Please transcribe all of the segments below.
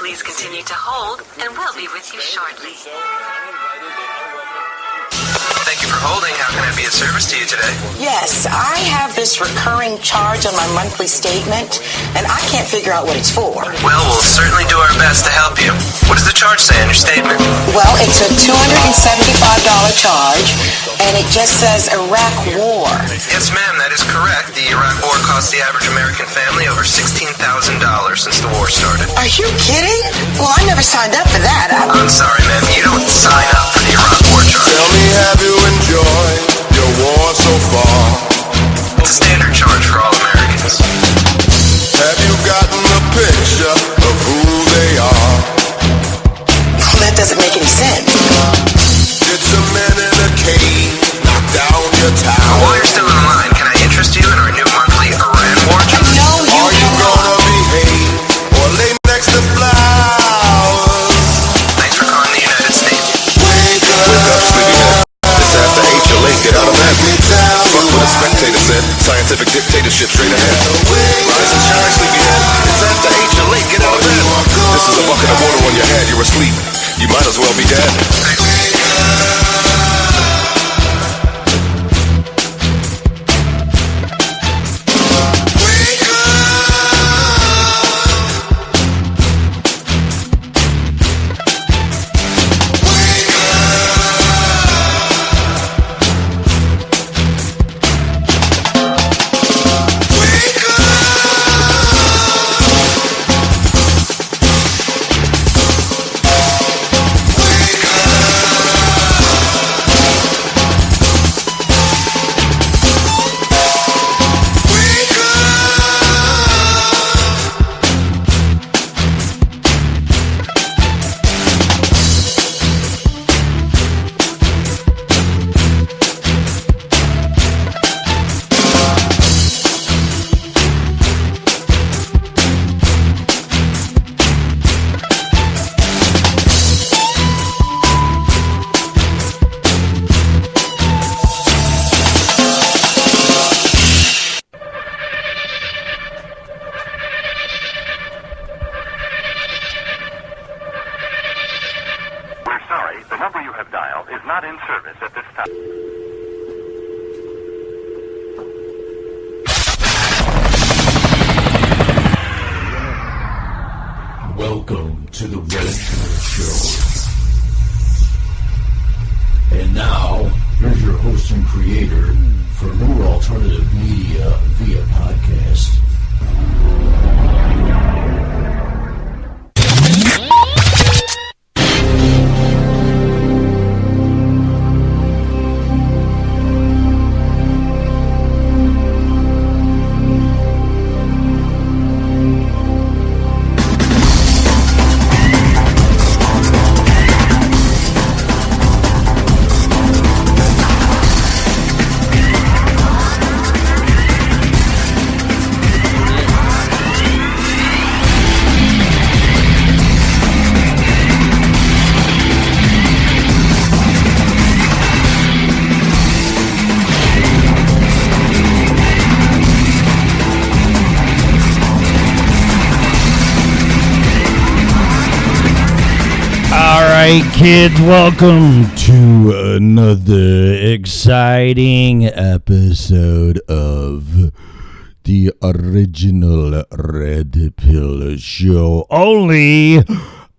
Please continue to hold, and we'll be with you shortly. Thank you for holding. How can I be of service to you today? Yes, I have this recurring charge on my monthly statement, and I can't figure out what it's for. Well, we'll certainly do our best to help you. What does the charge say on your statement? Well, it's a $275 charge, and it just says Iraq War. Yes, ma'am, that is correct. The Iraq War cost the average American family over $16,000 since the war started. Are you kidding? Well, I never signed up for that. I'm sorry, ma'am. You don't sign up for the Iraq War charge. Tell me, have you enjoyed your war so far? It's a standard charge for all Americans. Have you gotten a picture of who they are? Well, that doesn't make any sense. Did some men in a cave knock down your town? While you're still in line, can I interest you in our new monthly Iran War charge? No, Are you gonna behave or lay next to flowers? Thanks for calling the United States. Wake up, sleepyhead. It's after 8, you're late, get out of bed. Fuck what a spectator said. Scientific dictatorship straight ahead. Rise and shine, sleepyhead. It's after 8, you're late, get out of bed. This is a bucket of water on your head, you're asleep. You might as well be dead. The number you have dialed is not in service at this time. Welcome to the Red Pill Show. And now, here's your host and creator for New Alternative Media via podcast. Kids, welcome to another exciting episode of the original Red Pill Show, only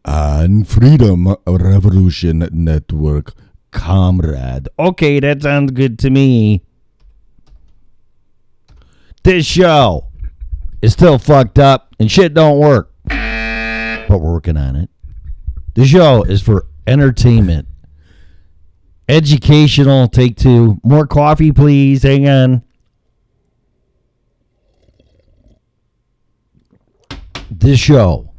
on Freedom Revolution Network, comrade. Okay, that sounds good to me. This show is still fucked up and shit don't work, but we're working on it. The show is for entertainment, educational. Take two. More coffee, please. Hang on. This show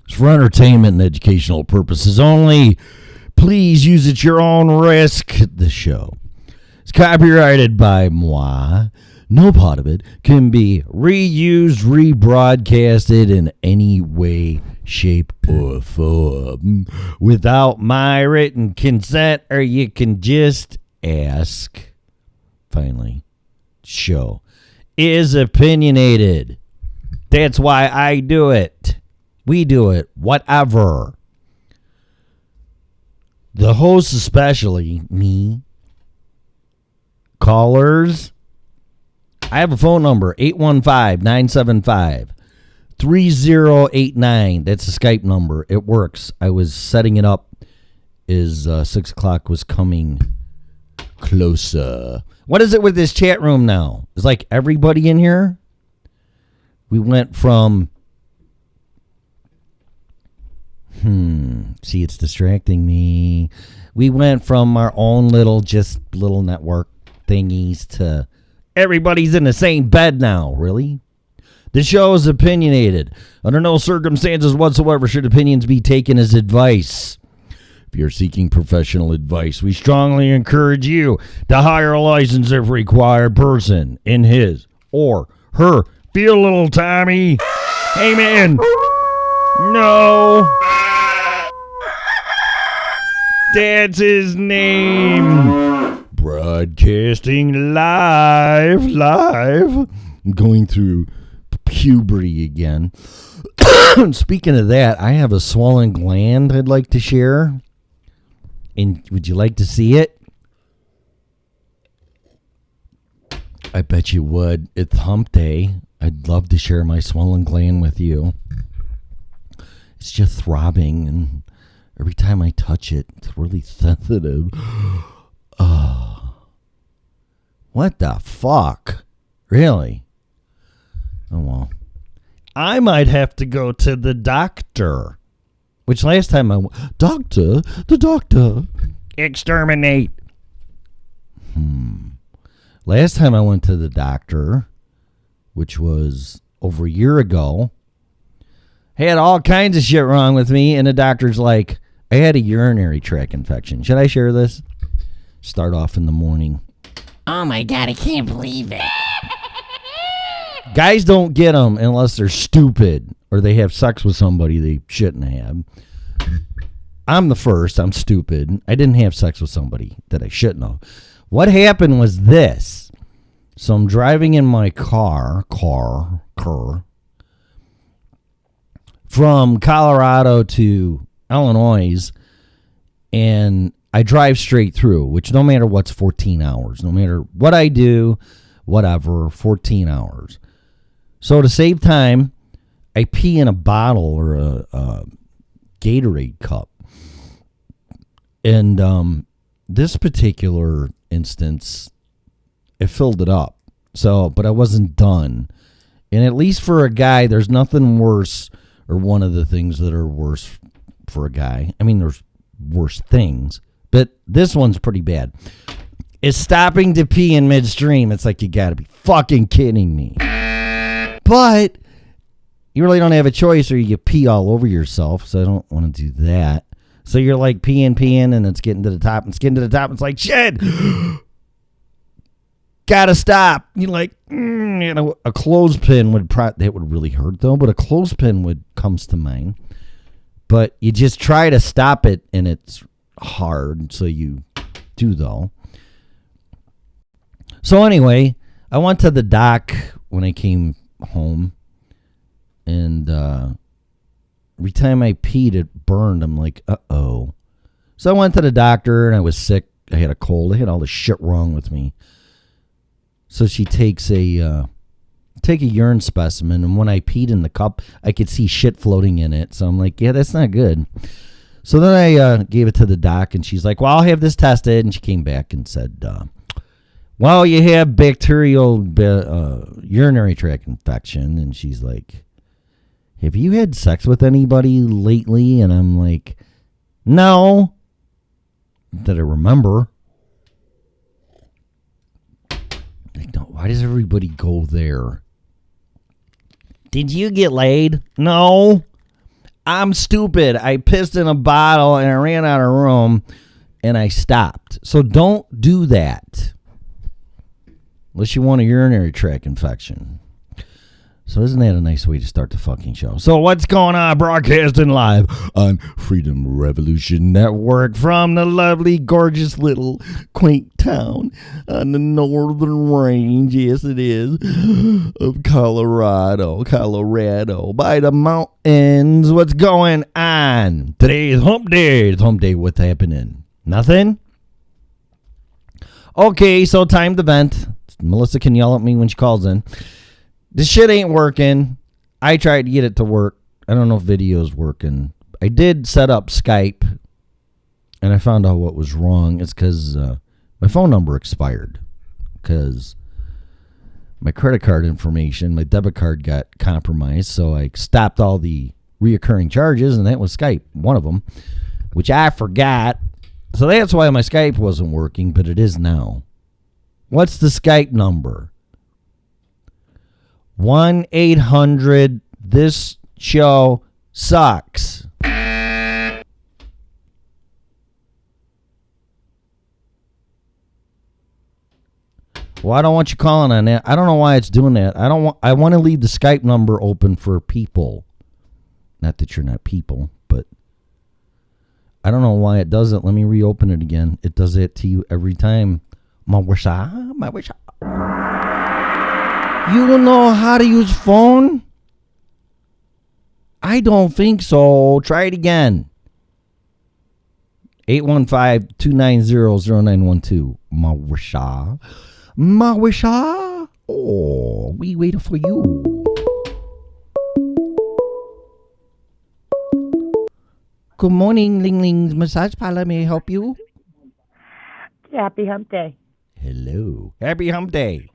is for entertainment and educational purposes only. Please use at your own risk. The show is copyrighted by moi. No part of it can be reused, rebroadcasted in any way, shape, or form without my written consent, or you can just ask. Finally, show is opinionated. That's why I do it. We do it. Whatever. The host, especially me, callers. I have a phone number, 815-975-3089. That's a Skype number. It works. I was setting it up as 6 o'clock was coming closer. What is it with this chat room now? Is like everybody in here? We went from... See, it's distracting me. We went from our own little network thingies to everybody's in the same bed now. Really? The show is opinionated. Under no circumstances whatsoever should opinions be taken as advice. If you're seeking professional advice, we strongly encourage you to hire a licensed if required person in his or her field, little Tommy. Hey, man. No. That's his name. Broadcasting live. I'm going through puberty again. Speaking of that, I have a swollen gland I'd like to share. And would you like to see it? I bet you would. It's hump day. I'd love to share my swollen gland with you. It's just throbbing, and every time I touch it, it's really sensitive. What the fuck? Really? Oh, well. I might have to go to the doctor. Which last time I went... The doctor. Exterminate. Last time I went to the doctor, which was over a year ago, had all kinds of shit wrong with me, and the doctor's like, I had a urinary tract infection. Should I share this? Start off in the morning. Oh my God, I can't believe it. Guys don't get them unless they're stupid or they have sex with somebody they shouldn't have. I'm the first. I'm stupid. I didn't have sex with somebody that I shouldn't have. What happened was this. So I'm driving in my car from Colorado to Illinois, and I drive straight through, which no matter what's 14 hours. No matter what I do, whatever, 14 hours. So to save time, I pee in a bottle or a Gatorade cup. And this particular instance, I filled it up. So, but I wasn't done. And at least for a guy, there's nothing worse, or one of the things that are worse for a guy. I mean, there's worse things, but this one's pretty bad. Is stopping to pee in midstream. It's like, you gotta be fucking kidding me. But you really don't have a choice, or you get pee all over yourself, so I don't want to do that. So you're like peeing, and it's getting to the top, and it's getting to the top, and it's like, shit! Gotta stop. You're like, a clothespin would that would really hurt though, but a clothespin comes to mind. But you just try to stop it, and it's hard, so you do though. So anyway, I went to the doc when I came home, and every time I peed, it burned. I'm like, uh-oh. So I went to the doctor, and I was sick. I had a cold. I had all this shit wrong with me. So she takes a urine specimen, and when I peed in the cup, I could see shit floating in it. So I'm like, yeah, that's not good. So then I gave it to the doc, and she's like, well, I'll have this tested. And she came back and said, well, you have bacterial urinary tract infection. And she's like, have you had sex with anybody lately? And I'm like, no. That I remember. Like, no, why does everybody go there? Did you get laid? No. I'm stupid. I pissed in a bottle and I ran out of room and I stopped. So don't do that. Unless you want a urinary tract infection. So isn't that a nice way to start the fucking show? So what's going on? Broadcasting live on Freedom Revolution Network from the lovely, gorgeous little quaint town on the northern range, yes it is, of Colorado by the mountains. What's going on? Today is hump day. It's hump day. What's happening? Nothing? Okay, so time to vent. Melissa can yell at me when she calls in. This shit ain't working. I tried to get it to work. I don't know if video's working. I did set up Skype, and I found out what was wrong. It's because my phone number expired. Because my credit card information, my debit card got compromised, so I stopped all the reoccurring charges, and that was Skype, one of them, which I forgot. So that's why my Skype wasn't working, but it is now. What's the Skype number? 1-800 this show sucks. Well, I don't want you calling on that. I don't know why it's doing that. I want to leave the Skype number open for people. Not that you're not people, but I don't know why it does it. Let me reopen it again. It does it to you every time. My wish. You know how to use phone? I don't think so. Try it again. 815-290-0912. Mawisha. Oh, we wait for you. Good morning, Ling Ling's Massage Parlor. May I help you? Happy hump day. Hello. Happy hump day.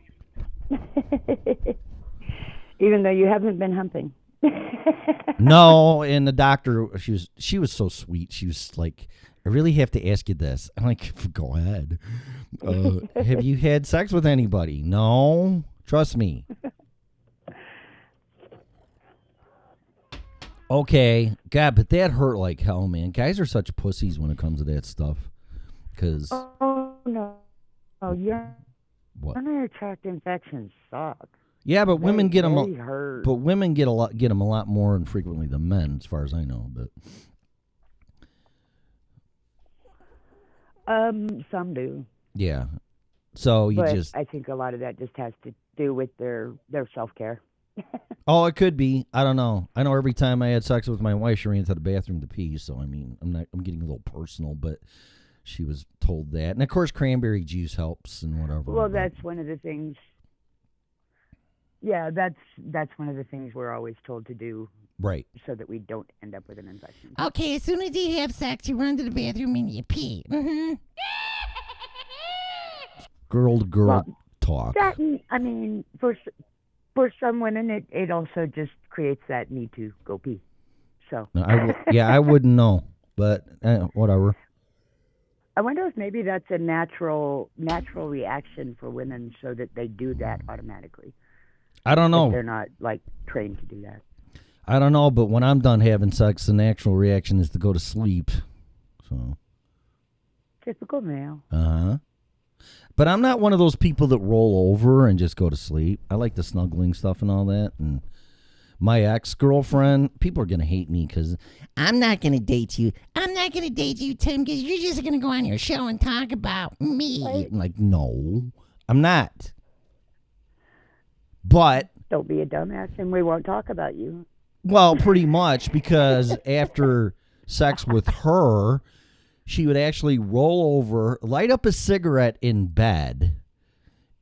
Even though you haven't been humping. No, and the doctor, she was so sweet. She was like, I really have to ask you this. I'm like, go ahead. Have you had sex with anybody? No. Trust me. Okay. God, but that hurt like hell, man. Guys are such pussies when it comes to that stuff. Because. Oh, no. Oh, yeah. What? Urinary tract infections suck. Yeah, but women get them. Hurt. But women get them a lot more infrequently than men, as far as I know. But some do. Yeah. So I think a lot of that just has to do with their self-care. Oh, it could be. I don't know. I know every time I had sex with my wife, she ran to the bathroom to pee. So I mean, I'm getting a little personal, but she was told that. And of course, cranberry juice helps and whatever. Well, that's one of the things. Yeah, that's one of the things we're always told to do. Right. So that we don't end up with an infection. Okay, as soon as you have sex, you run to the bathroom and you pee. Mm-hmm. Girl to girl talk. That, I mean, for some women, it also just creates that need to go pee. So. No, I wouldn't know, but whatever. I wonder if maybe that's a natural reaction for women, so that they do that automatically. I don't know. They're not like trained to do that. I don't know, but when I'm done having sex, the natural reaction is to go to sleep. So. Typical male. Uh-huh. But I'm not one of those people that roll over and just go to sleep. I like the snuggling stuff and all that. And my ex-girlfriend, people are going to hate me because I'm not going to date you. I'm not going to date you, Tim, because you're just going to go on your show and talk about me. I'm like, no, I'm not. But don't be a dumbass and we won't talk about you. Well, pretty much, because after sex with her, she would actually roll over, light up a cigarette in bed,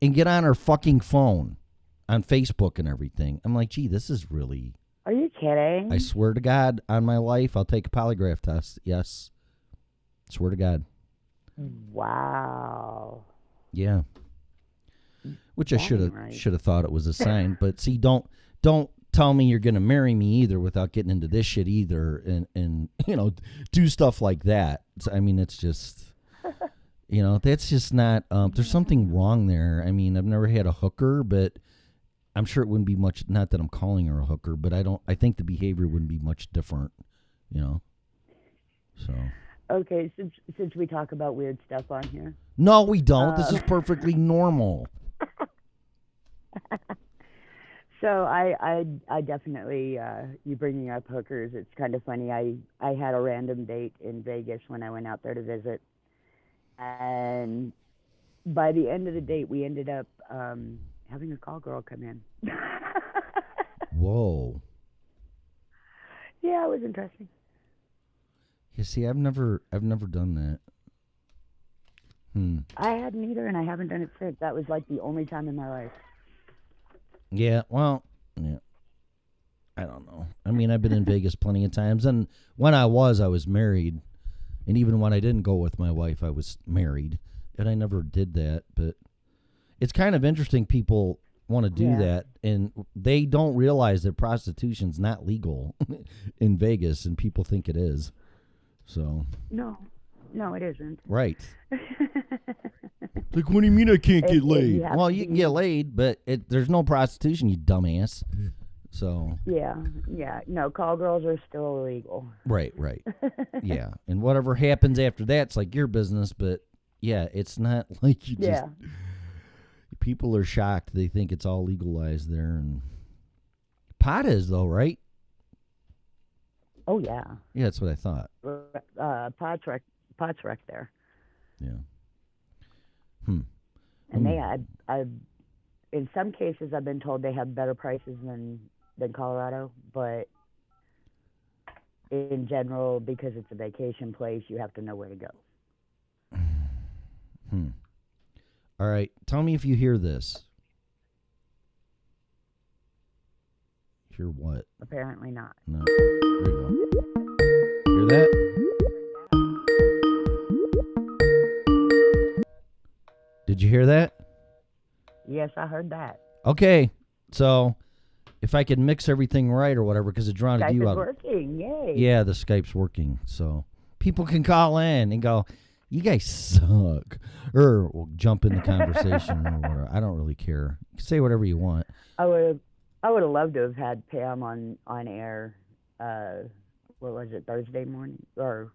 and get on her fucking phone on Facebook and everything. I'm like, gee, this is really... Are you kidding? I swear to God, on my life, I'll take a polygraph test. Yes. Swear to God. Wow. Yeah. Which I should have thought it was a sign. But see, don't tell me you're going to marry me either without getting into this shit either and do stuff like that. I mean, it's just, that's just not, there's something wrong there. I mean, I've never had a hooker, but I'm sure it wouldn't be much, not that I'm calling her a hooker, but I think the behavior wouldn't be much different, so. Okay, since we talk about weird stuff on here. No, we don't. This is perfectly normal. So I definitely you bringing up hookers. It's kind of funny. I had a random date in Vegas when I went out there to visit, and by the end of the date, we ended up having a call girl come in. Whoa. Yeah, it was interesting. You see, I've never done that. I hadn't either, and I haven't done it since. That was like the only time in my life. Yeah, well, yeah. I don't know. I mean, I've been in Vegas plenty of times, and when I was married, and even when I didn't go with my wife, I was married, and I never did that. But it's kind of interesting. People want to do that, and they don't realize that prostitution's not legal in Vegas, and people think it is. So no, it isn't. Right. Like, what do you mean I can't get laid? Well, you can get laid, but there's no prostitution, you dumbass. So. Yeah. No, call girls are still illegal. Right. Yeah, and whatever happens after that's like your business, but yeah, it's not like you just. Yeah. People are shocked. They think it's all legalized there, and pot is though, right? Oh yeah. Yeah, that's what I thought. Pot's wreck there. Yeah. And I've in some cases I've been told they have better prices than Colorado, but in general, because it's a vacation place, you have to know where to go. All right, tell me if you hear this. Hear what? Apparently not. No. There you go. Hear that? Did you hear that? Yes, I heard that. Okay, so if I could mix everything right or whatever, because it drowned you out. Skype is working, yay. Yeah, the Skype's working, so people can call in and go, you guys suck, or we'll jump in the conversation or whatever. I don't really care. You can say whatever you want. I would have loved to have had Pam on air. What was it, Thursday morning? Or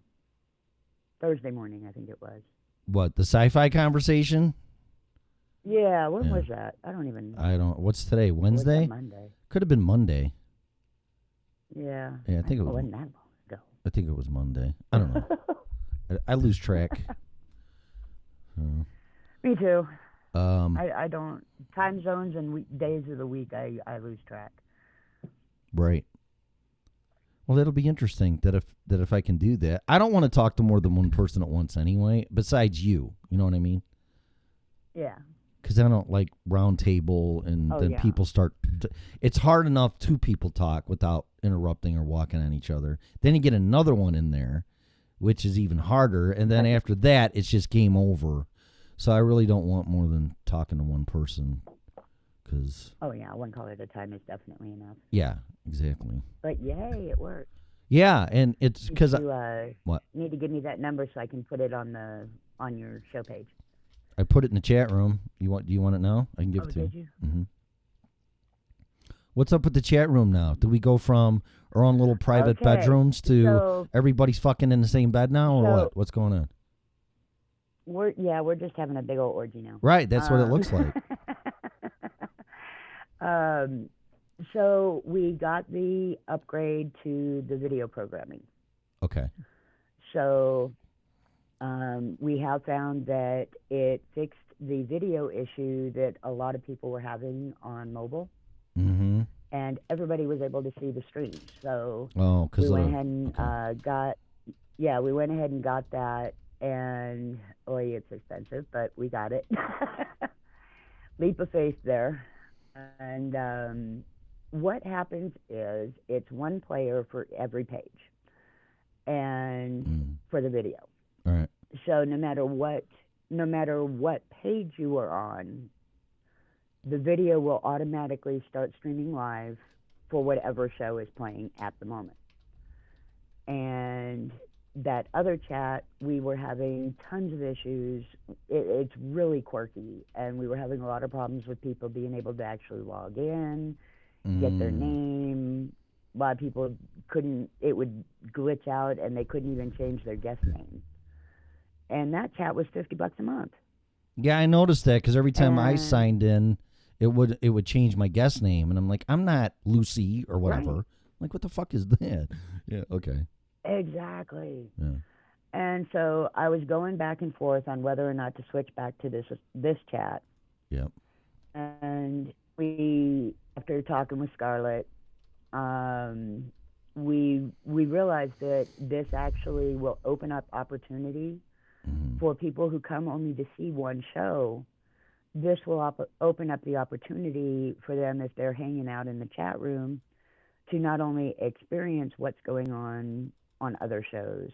Thursday morning, I think it was. What, the sci-fi conversation? Yeah, when was that? I don't. What's today? Wednesday? Monday. Could have been Monday. Yeah. Yeah, I think it was. Wasn't that long ago. I think it was Monday. I don't know. I lose track. Me too. I don't. Time zones and days of the week, I lose track. Right. Well, that'll be interesting that if I can do that. I don't want to talk to more than one person at once anyway, besides you. You know what I mean? Yeah. Because I don't like round table and then people start. It's hard enough two people talk without interrupting or walking on each other. Then you get another one in there, which is even harder. And then after that, it's just game over. So I really don't want more than talking to one person. Oh, yeah. One call at a time is definitely enough. Yeah, exactly. But yay, it worked. Yeah, and it's because what? You need to give me that number so I can put it on your show page. I put it in the chat room. Do you want it now? I can give it to did you? Mm-hmm. What's up with the chat room now? Do we go from our own little private bedrooms to everybody's fucking in the same bed now, or what? What's going on? We're just having a big old orgy now. Right, that's what it looks like. So we got the upgrade to the video programming. Okay. So we have found that it fixed the video issue that a lot of people were having on mobile. Mm-hmm. And everybody was able to see the stream. So we went ahead and we went ahead and got that. And, it's expensive, but we got it. Leap of faith there. And what happens is it's one player for every page and for the video. All right. So no matter what page you are on, the video will automatically start streaming live for whatever show is playing at the moment. And that other chat, we were having tons of issues. It's really quirky, and we were having a lot of problems with people being able to actually log in, get their name. A lot of people couldn't, it would glitch out, and they couldn't even change their guest name. And that chat was $50 a month. Yeah, I noticed that because every time I signed in, it would change my guest name, and I'm like, I'm not Lucy or whatever. Right. Like, what the fuck is that? Yeah, okay. Exactly. Yeah. And so I was going back and forth on whether or not to switch back to this chat. Yep. And we, after talking with Scarlett, we realized that this actually will open up opportunity for people who come only to see one show. This will open up the opportunity for them, if they're hanging out in the chat room, to not only experience what's going on other shows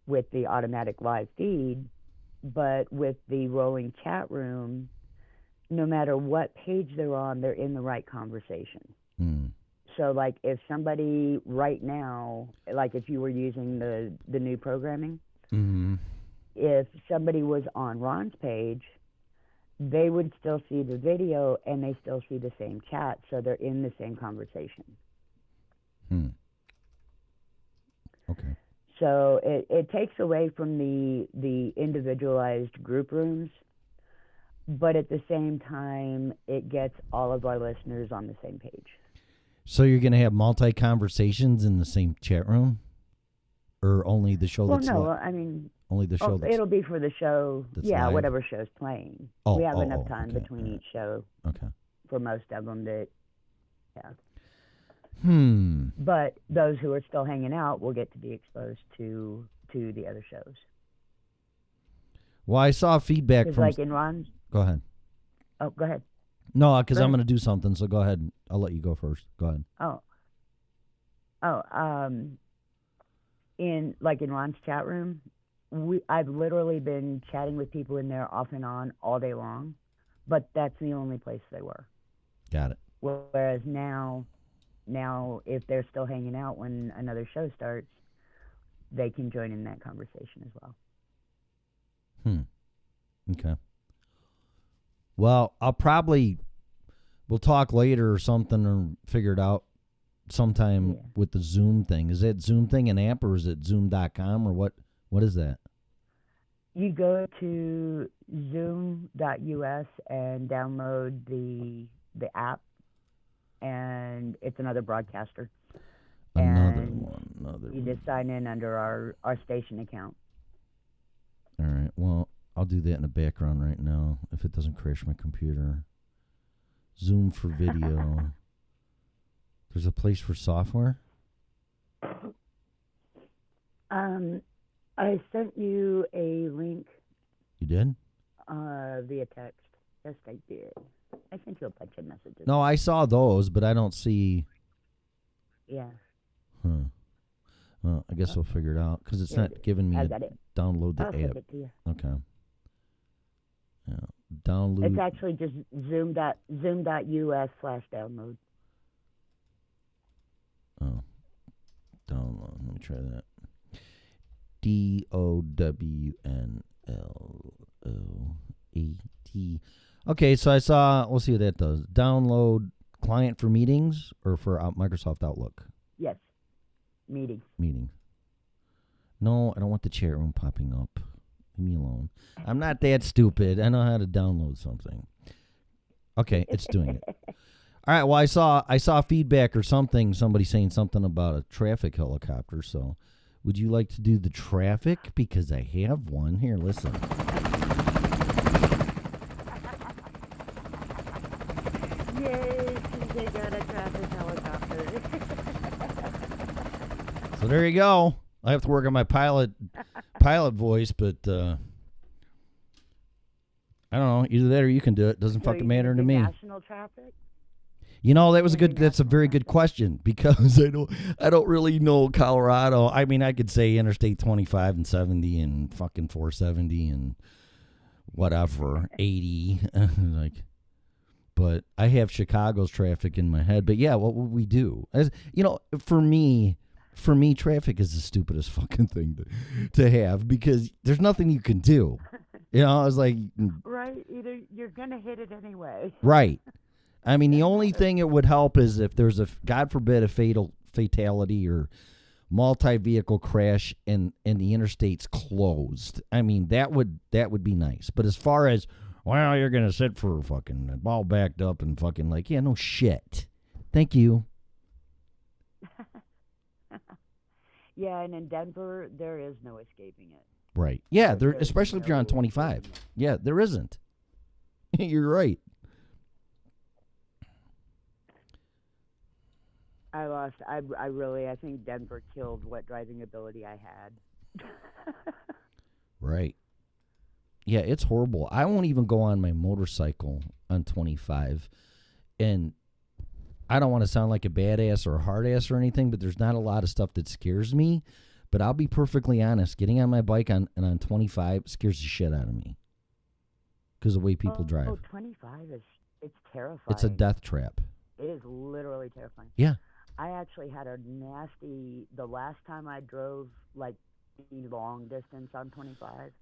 with the automatic live feed, but with the rolling chat room, no matter what page they're on, they're in the right conversation. So, like, if somebody right now, like if you were using the new programming, if somebody was on Ron's page, they would still see the video and they still see the same chat, so they're in the same conversation. Okay. So it takes away from the individualized group rooms, but at the same time, it gets all of our listeners on the same page. So you're going to have multi-conversations in the same chat room? Or only the show that's Well, no, live? I mean... Only the show that's... It'll be for the show, live? whatever show's playing. Oh, we have enough time okay, between each show Okay. for most of them that, yeah. Hmm. But those who are still hanging out will get to be exposed to the other shows. Well, I saw feedback Because from... like in Ron's... Go ahead. Oh, go ahead. No, because Go I'm ahead. going to do something, so go ahead. I'll let you go first. Go ahead. In Ron's chat room, I've literally been chatting with people in there off and on all day long, but that's the only place they were. Got it. Whereas now if they're still hanging out when another show starts, they can join in that conversation as well. Okay. Well, we'll talk later or something, or figure it out sometime with the Zoom thing. Is that Zoom thing an app, or is it zoom.com, or what is that? You go to zoom.us and download the app, and it's another broadcaster. You just sign in under our station account. All right. Well, I'll do that in the background right now if it doesn't crash my computer. Zoom for video. There's a place for software? I sent you a link. You did? Via text. Yes, I did. I sent you a bunch of messages. No, I saw those, but I don't see... Yeah. Huh. Well, I guess we'll figure it out, because it's not giving me download the I'll app. send it to you. Okay. Yeah. Download. It's actually just zoom.us/download. Oh. Download. Let me try that. DOWNLOAD. Okay, so I saw, we'll see what that does. Download client for meetings or for Microsoft Outlook? Yes. Meeting. No, I don't want the chat room popping up. Leave me alone. I'm not that stupid. I know how to download something. Okay, it's doing it. All right, well, I saw feedback or something, somebody saying something about a traffic helicopter, so would you like to do the traffic? Because I have one. Here, listen. Yay, TJ got a traffic helicopter. So there you go. I have to work on my pilot voice, but I don't know. Either that or you can do it. Doesn't fucking matter to me. National traffic? You know, that's a very good question, because I don't really know Colorado. I mean, I could say Interstate 25 and 70 and fucking 470 and whatever, 80. But I have Chicago's traffic in my head. But yeah, what would we do? For me, traffic is the stupidest fucking thing to have, because there's nothing you can do. It's like... Right. Either you're going to hit it anyway. Right. I mean, the only thing it would help is if there's God forbid, a fatality or multi-vehicle crash and the interstate's closed. I mean, that would be nice. But as far as well, you're going to sit for fucking all backed up and fucking like, yeah, no shit. Thank you. Yeah, and in Denver, there is no escaping it. Right. Yeah, There's especially if you're on no 25. escaping it. Yeah, there isn't. You're right. I think Denver killed what driving ability I had. Right. Yeah, it's horrible. I won't even go on my motorcycle on 25. And I don't want to sound like a badass or a hard ass or anything, but there's not a lot of stuff that scares me. But I'll be perfectly honest. Getting on my bike on 25 scares the shit out of me. Because of the way people drive. Oh, 25 it's terrifying. It's a death trap. It is literally terrifying. Yeah. I actually had the last time I drove, like, long distance on 25,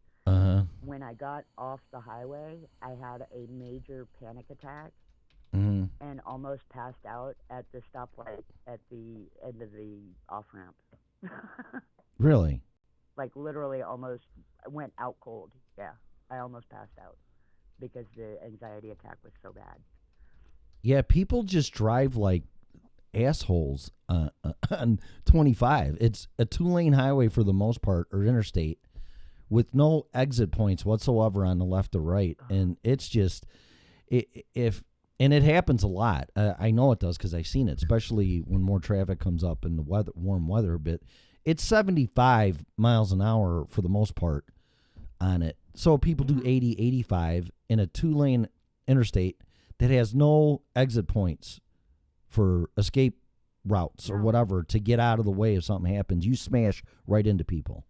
when I got off the highway, I had a major panic attack and almost passed out at the stoplight at the end of the off-ramp. Really? Like, literally almost went out cold. Yeah, I almost passed out because the anxiety attack was so bad. Yeah, people just drive like assholes on 25. It's a 2-lane highway for the most part, or interstate, with no exit points whatsoever on the left or right. And it's just, and it happens a lot. I know it does because I've seen it, especially when more traffic comes up in the warm weather. But it's 75 miles an hour for the most part on it. So people do 80, 85 in a 2-lane interstate that has no exit points for escape routes or whatever to get out of the way if something happens. You smash right into people.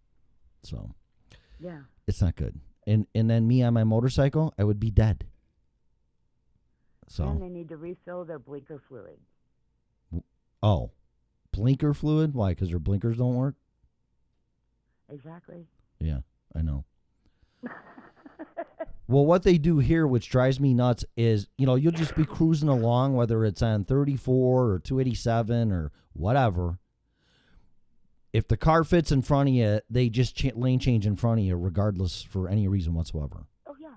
So yeah, it's not good. And then me on my motorcycle, I would be dead. So and they need to refill their blinker fluid. Oh, blinker fluid? Why? Because their blinkers don't work? Exactly. Yeah, I know. Well, what they do here, which drives me nuts, is, you'll just be cruising along, whether it's on 34 or 287 or whatever. If the car fits in front of you, they just lane change in front of you, regardless for any reason whatsoever. Oh, yeah.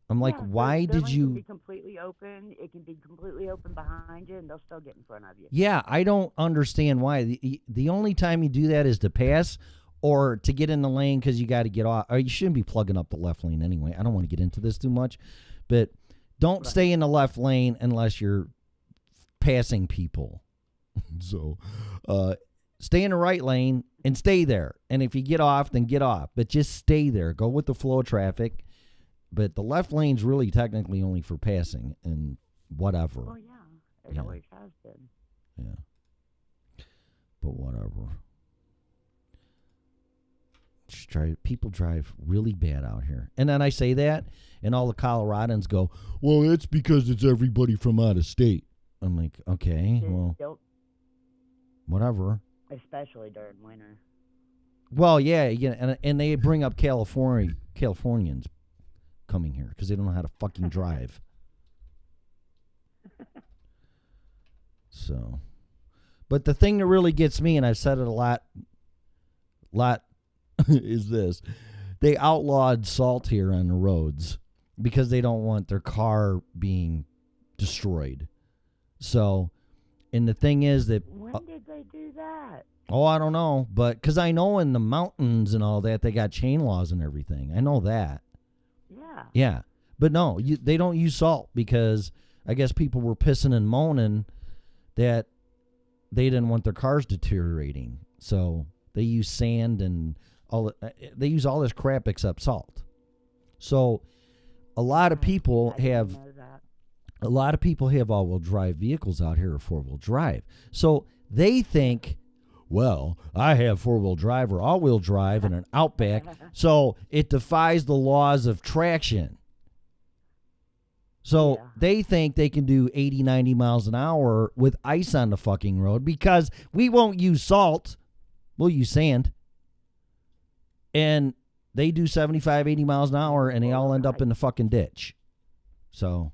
I'm like, why did you... It can be completely open. It can be completely open behind you, and they'll still get in front of you. Yeah, I don't understand why. The only time you do that is to pass or to get in the lane because you got to get off. Or you shouldn't be plugging up the left lane anyway. I don't want to get into this too much. But don't stay in the left lane unless you're passing people. So stay in the right lane and stay there. And if you get off, then get off. But just stay there. Go with the flow of traffic. But the left lane's really technically only for passing and whatever. Oh, yeah. It always has been. Yeah. But whatever. People drive really bad out here. And then I say that, and all the Coloradans go, well, it's because it's everybody from out of state. I'm like, okay, well, whatever. Especially during winter. Well, yeah, and they bring up Californians coming here because they don't know how to fucking drive. So, but the thing that really gets me, and I've said it a lot, is this. They outlawed salt here on the roads because they don't want their car being destroyed. So, and the thing is that... When did they do that? Oh, I don't know. But, because I know in the mountains and all that, they got chain laws and everything. I know that. Yeah. Yeah. But no, they don't use salt because I guess people were pissing and moaning that they didn't want their cars deteriorating. So they use sand and they use all this crap except salt. So a lot of people have all-wheel drive vehicles out here or four-wheel drive. So they think, well, I have four-wheel drive or all-wheel drive and an Outback, so it defies the laws of traction. So they think they can do 80, 90 miles an hour with ice on the fucking road because we won't use salt. We'll use sand. And they do 75, 80 miles an hour, and they all end up in the fucking ditch. So...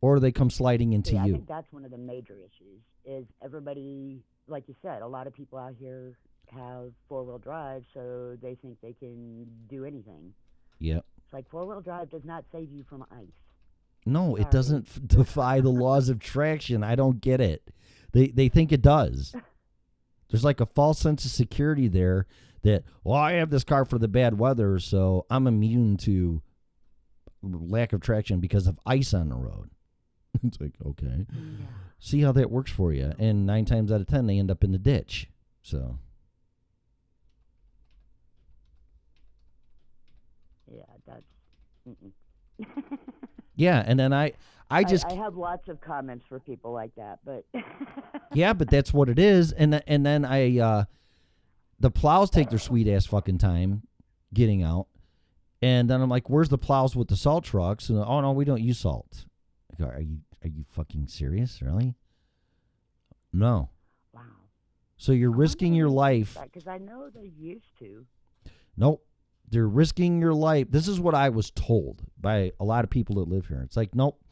Or they come sliding into you. I think that's one of the major issues is everybody, like you said, a lot of people out here have four-wheel drive, so they think they can do anything. Yep. It's like four-wheel drive does not save you from ice. No, Sorry. it doesn't defy the laws of traction. I don't get it. They think it does. There's like a false sense of security there that, well, I have this car for the bad weather, so I'm immune to lack of traction because of ice on the road. It's like, okay. Yeah. See how that works for you. And 9 times out of 10, they end up in the ditch. So. Yeah, that's... Yeah, and then I have lots of comments for people like that, but... Yeah, but that's what it is. And then the plows take their sweet ass fucking time getting out. And then I'm like, where's the plows with the salt trucks? And oh no, we don't use salt. I go, are you fucking serious? Really? No. Wow. So you're risking your life. Because I know they used to. Nope. They're risking your life. This is what I was told by a lot of people that live here. It's like, nope.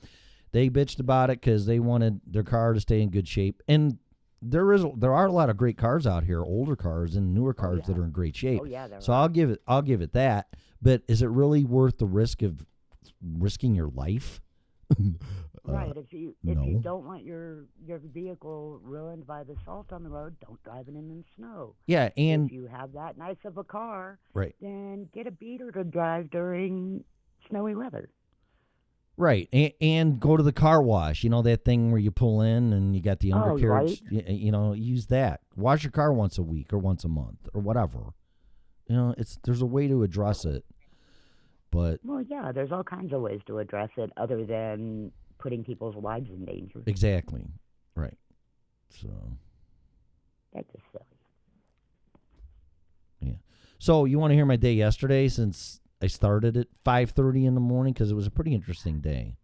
They bitched about it because they wanted their car to stay in good shape. And there are a lot of great cars out here, older cars and newer cars that are in great shape. Oh, yeah, there so are. I'll give it that. But is it really worth the risk of risking your life? Right. If you no. don't want your vehicle ruined by the salt on the road, don't drive it in the snow. Yeah, and if you have that nice of a car, right, then get a beater to drive during snowy weather. Right, and go to the car wash. You know that thing where you pull in and you got the undercarriage. Right. You know, use that. Wash your car once a week or once a month or whatever. You know, there's a way to address it. But well, yeah, there's all kinds of ways to address it other than putting people's lives in danger. Exactly. Right. So that's just silly. Yeah. So you want to hear my day yesterday since I started at 5:30 in the morning because it was a pretty interesting day.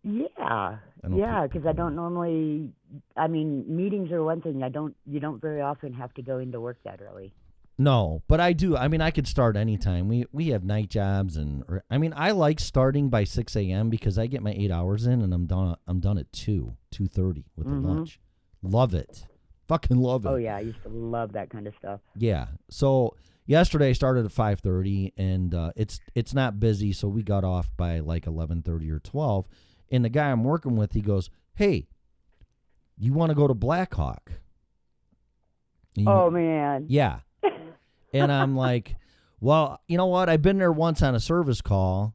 Yeah, because I don't normally. I mean, meetings are one thing. You don't very often have to go into work that early. No, but I do. I mean, I could start anytime. We have night jobs, I like starting by 6 a.m. because I get my 8 hours in, and I'm done at 2:30 with the lunch. Love it, fucking love it. Oh yeah, I used to love that kind of stuff. Yeah. So yesterday I started at 5:30, and it's not busy, so we got off by like 11:30 or 12. And the guy I'm working with, he goes, "Hey, you want to go to Blackhawk?" Oh man. Yeah. And I'm like, well, you know what? I've been there once on a service call.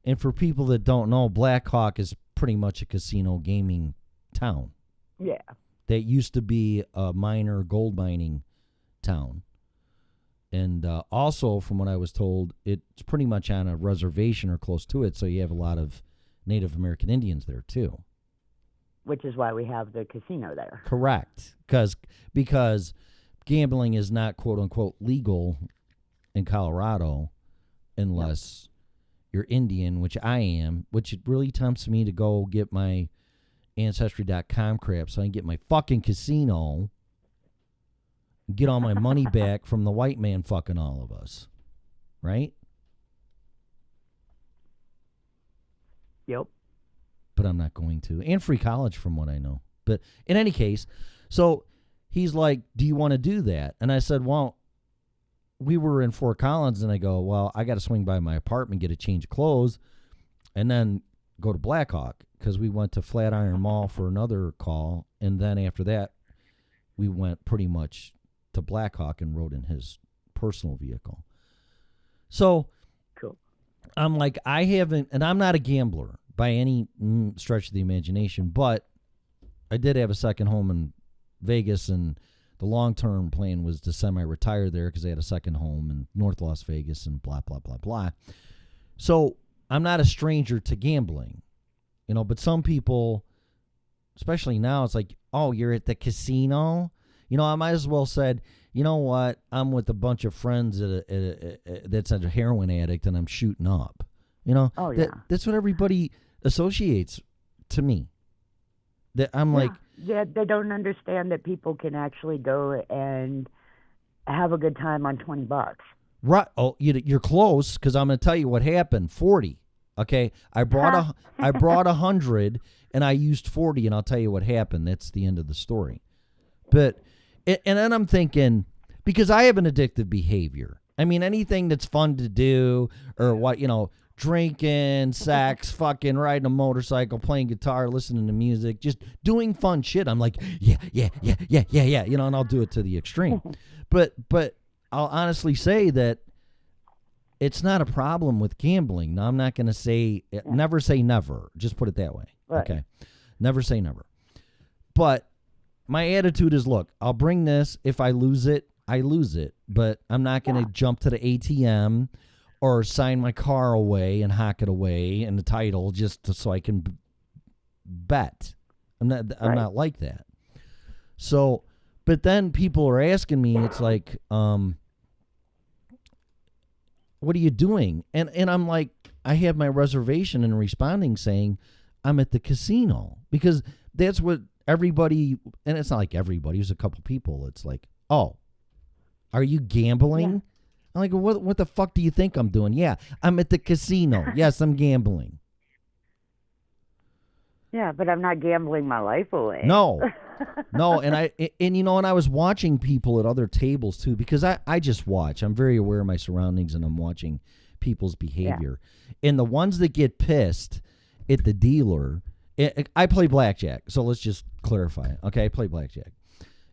And for people that don't know, Blackhawk is pretty much a casino gaming town. Yeah. That used to be a gold mining town. And also, from what I was told, it's pretty much on a reservation or close to it. So you have a lot of Native American Indians there, too. Which is why we have the casino there. Correct. Because gambling is not quote-unquote legal in Colorado unless you're Indian, which I am, which it really tempts me to go get my Ancestry.com crap so I can get my fucking casino and get all my money back from the white man fucking all of us. Right? Yep. But I'm not going to. And free college from what I know. But in any case, so he's like, do you want to do that? And I said, well, we were in Fort Collins, and I go, well, I got to swing by my apartment, get a change of clothes, and then go to Blackhawk because we went to Flatiron Mall for another call. And then after that, we went pretty much to Blackhawk and rode in his personal vehicle. So cool. I'm like, I haven't, and I'm not a gambler by any stretch of the imagination, but I did have a second home in Vegas, and the long-term plan was to semi-retire there because they had a second home in North Las Vegas and blah, blah, blah, blah. So I'm not a stranger to gambling, but some people, especially now, it's like, oh, you're at the casino? I might as well said, you know what? I'm with a bunch of friends that's a heroin addict, and I'm shooting up. Oh, yeah. That's what everybody associates to me. That I'm like... Yeah, they don't understand that people can actually go and have a good time on $20. Right. Oh, you're close because I'm going to tell you what happened. 40. Okay. I brought 100 and I used 40, and I'll tell you what happened. That's the end of the story. But and then I'm thinking, because I have an addictive behavior. I mean, anything that's fun to do or what, drinking, sex, fucking riding a motorcycle, playing guitar, listening to music, just doing fun shit. I'm like, yeah, and I'll do it to the extreme. But I'll honestly say that it's not a problem with gambling. Now, I'm not going to say, never say never. Just put it that way. Right. Okay. Never say never. But my attitude is, look, I'll bring this. If I lose it, I lose it. But I'm not going to jump to the ATM or sign my car away and hock it away in the title so I can bet. I'm not like that. So, but then people are asking me, it's like, what are you doing? And I'm like, I have my reservation and responding saying I'm at the casino, because that's what everybody, and it's not like everybody, there's a couple people. It's like, oh, are you gambling? Yeah. I'm like, what the fuck do you think I'm doing? Yeah, I'm at the casino. Yes, I'm gambling. Yeah, but I'm not gambling my life away. No, and I was watching people at other tables too, because I just watch. I'm very aware of my surroundings, and I'm watching people's behavior. Yeah. And the ones that get pissed at the dealer, I play blackjack, so let's just clarify. Okay, I play blackjack,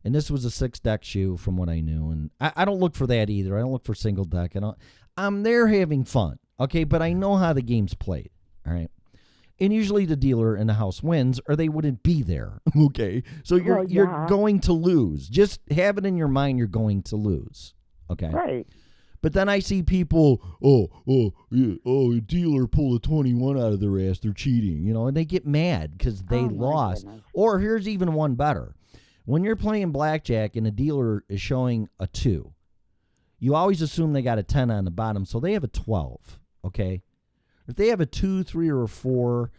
and this was a 6-deck shoe from what I knew, and I don't look for that either. I don't look for single deck. I'm there having fun. Okay, but I know how the game's played. All right. And usually the dealer in the house wins, or they wouldn't be there. Okay, so you're going to lose. Just have it in your mind you're going to lose. Okay, right. But then I see people, a dealer pulled a 21 out of their ass. They're cheating, and they get mad because they lost. Goodness. Or here's even one better: when you're playing blackjack and a dealer is showing a 2, you always assume they got a 10 on the bottom, so they have a 12. Okay. If they have a 2, 3, or a 4,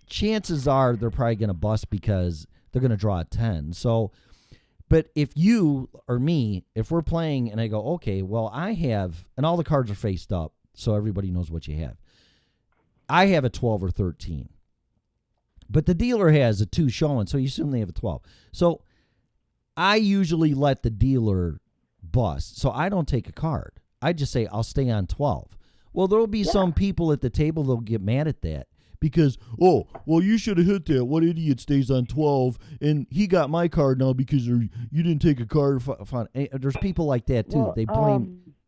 chances are they're probably going to bust because they're going to draw a 10. So, but if you or me, if we're playing and I go, okay, well, I have, and all the cards are faced up, so everybody knows what you have. I have a 12 or 13. But the dealer has a 2 showing, so you assume they have a 12. So I usually let the dealer bust, so I don't take a card. I just say, I'll stay on 12. Well, there'll be some people at the table that'll get mad at that because, you should have hit that. What idiot stays on 12 and he got my card now because you didn't take a card. There's people like that too. Well,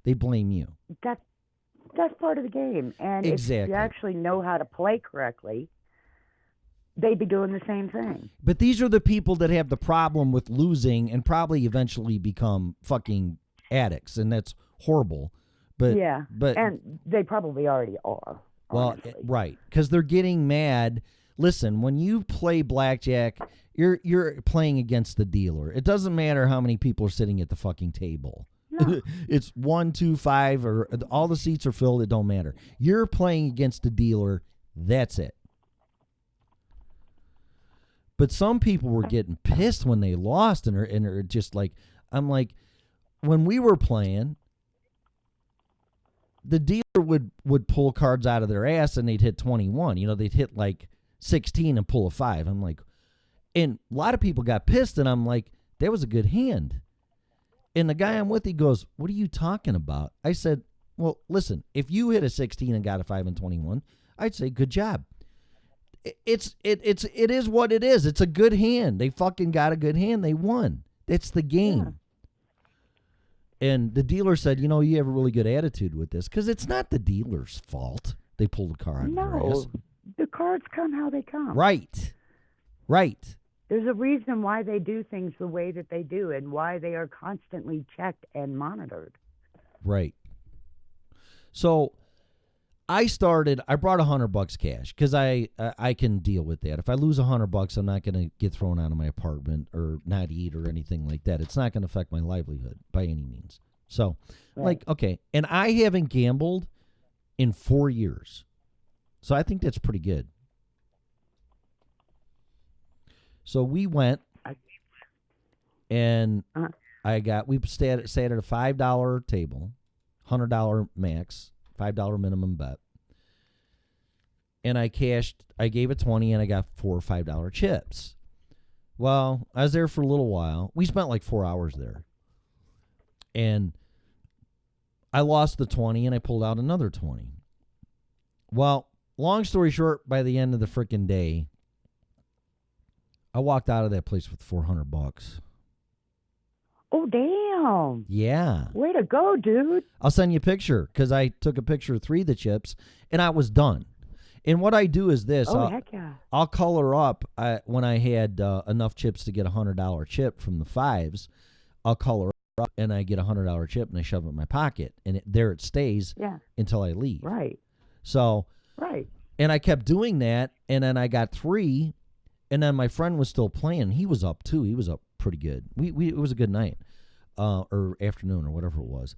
they blame you. That's part of the game. And exactly. If you actually know how to play correctly, they'd be doing the same thing. But these are the people that have the problem with losing and probably eventually become fucking addicts, and that's horrible. But and they probably already are. Well, right, because they're getting mad. Listen, when you play blackjack, you're playing against the dealer. It doesn't matter how many people are sitting at the fucking table. No. It's 1, 2, 5, or all the seats are filled. It don't matter. You're playing against the dealer. That's it. But some people were getting pissed when they lost, and are just like, I'm like, when we were playing, the dealer would pull cards out of their ass and they'd hit 21. They'd hit like 16 and pull a 5. I'm like, and a lot of people got pissed, and I'm like, that was a good hand. And the guy I'm with, he goes, what are you talking about? I said, well, listen, if you hit a 16 and got a 5 and 21, I'd say good job. It is what it is. It's a good hand. They fucking got a good hand. They won. It's the game. Yeah. And the dealer said, you have a really good attitude with this, because it's not the dealer's fault they pulled the car out of their ass. The cards come how they come. Right. There's a reason why they do things the way that they do and why they are constantly checked and monitored. Right. So I brought $100 cash because I can deal with that. If I lose $100, I'm not going to get thrown out of my apartment or not eat or anything like that. It's not going to affect my livelihood by any means. So, okay. And I haven't gambled in 4 years. So I think that's pretty good. So we went and we sat at a $5 table, $100 max. $5 minimum bet. And I gave it 20 and I got $4 or $5 chips. Well, I was there for a little while. We spent like 4 hours there. And I lost the 20 and I pulled out another 20. Well, long story short, by the end of the freaking day, I walked out of that place with $400. Oh, damn. Yeah. Way to go, dude. I'll send you a picture because I took a picture of 3 of the chips and I was done. And what I do is this. Oh, heck yeah. I'll color up when I had enough chips to get a $100 chip from the 5s. I'll color up and I get a $100 chip and I shove it in my pocket. And there it stays until I leave. Right. So, and I kept doing that. And then I got 3. And then my friend was still playing. He was up too. He was up pretty good. It was a good night or afternoon or whatever it was.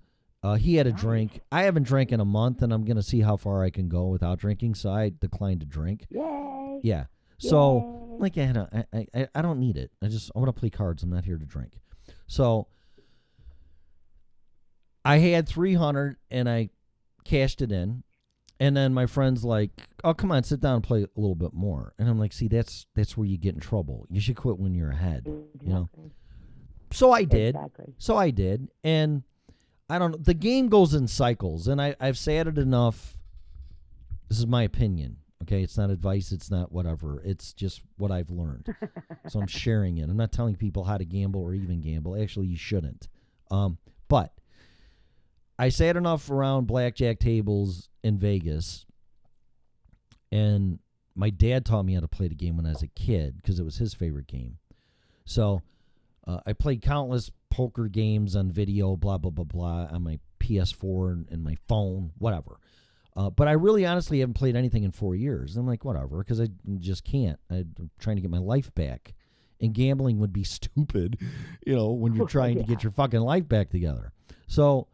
He had a drink. I haven't drank in a month, and I'm going to see how far I can go without drinking, so I declined to drink. Yay. Yeah. So, like, I don't need it. I want to play cards. I'm not here to drink. So, I had 300, and I cashed it in. And then my friend's like, oh, come on, sit down and play a little bit more. And I'm like, see, that's where you get in trouble. You should quit when you're ahead, you know? So I did. Exactly. So I did. And I don't know. The game goes in cycles. And I've said it enough. This is my opinion. Okay? It's not advice. It's not whatever. It's just what I've learned. So I'm sharing it. I'm not telling people how to gamble or even gamble. Actually, you shouldn't. But I sat enough around blackjack tables in Vegas, and my dad taught me how to play the game when I was a kid because it was his favorite game. So I played countless poker games on video, blah, blah, blah, blah, on my PS4 and my phone, whatever. But I really honestly haven't played anything in 4 years. I'm like, whatever, because I just can't. I'm trying to get my life back. And gambling would be stupid, when you're trying to get your fucking life back together. So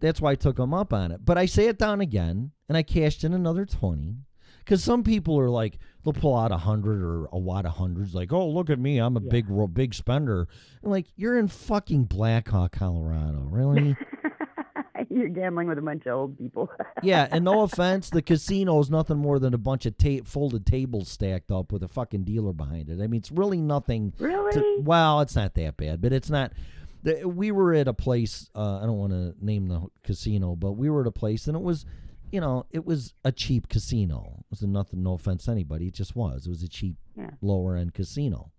that's why I took them up on it. But I sat down again, and I cashed in another 20. Because some people are like, they'll pull out 100 or a wad of hundreds, like, oh, look at me, I'm a big spender. I'm like, you're in fucking Blackhawk, Colorado, really? You're gambling with a bunch of old people. Yeah, and no offense, the casino is nothing more than a bunch of folded tables stacked up with a fucking dealer behind it. I mean, it's really nothing. Really? Well, it's not that bad, but it's not. We were at a place, I don't want to name the casino, but we were at a place, and it was, it was a cheap casino. It was nothing, no offense to anybody, it just was. It was a cheap, lower-end casino.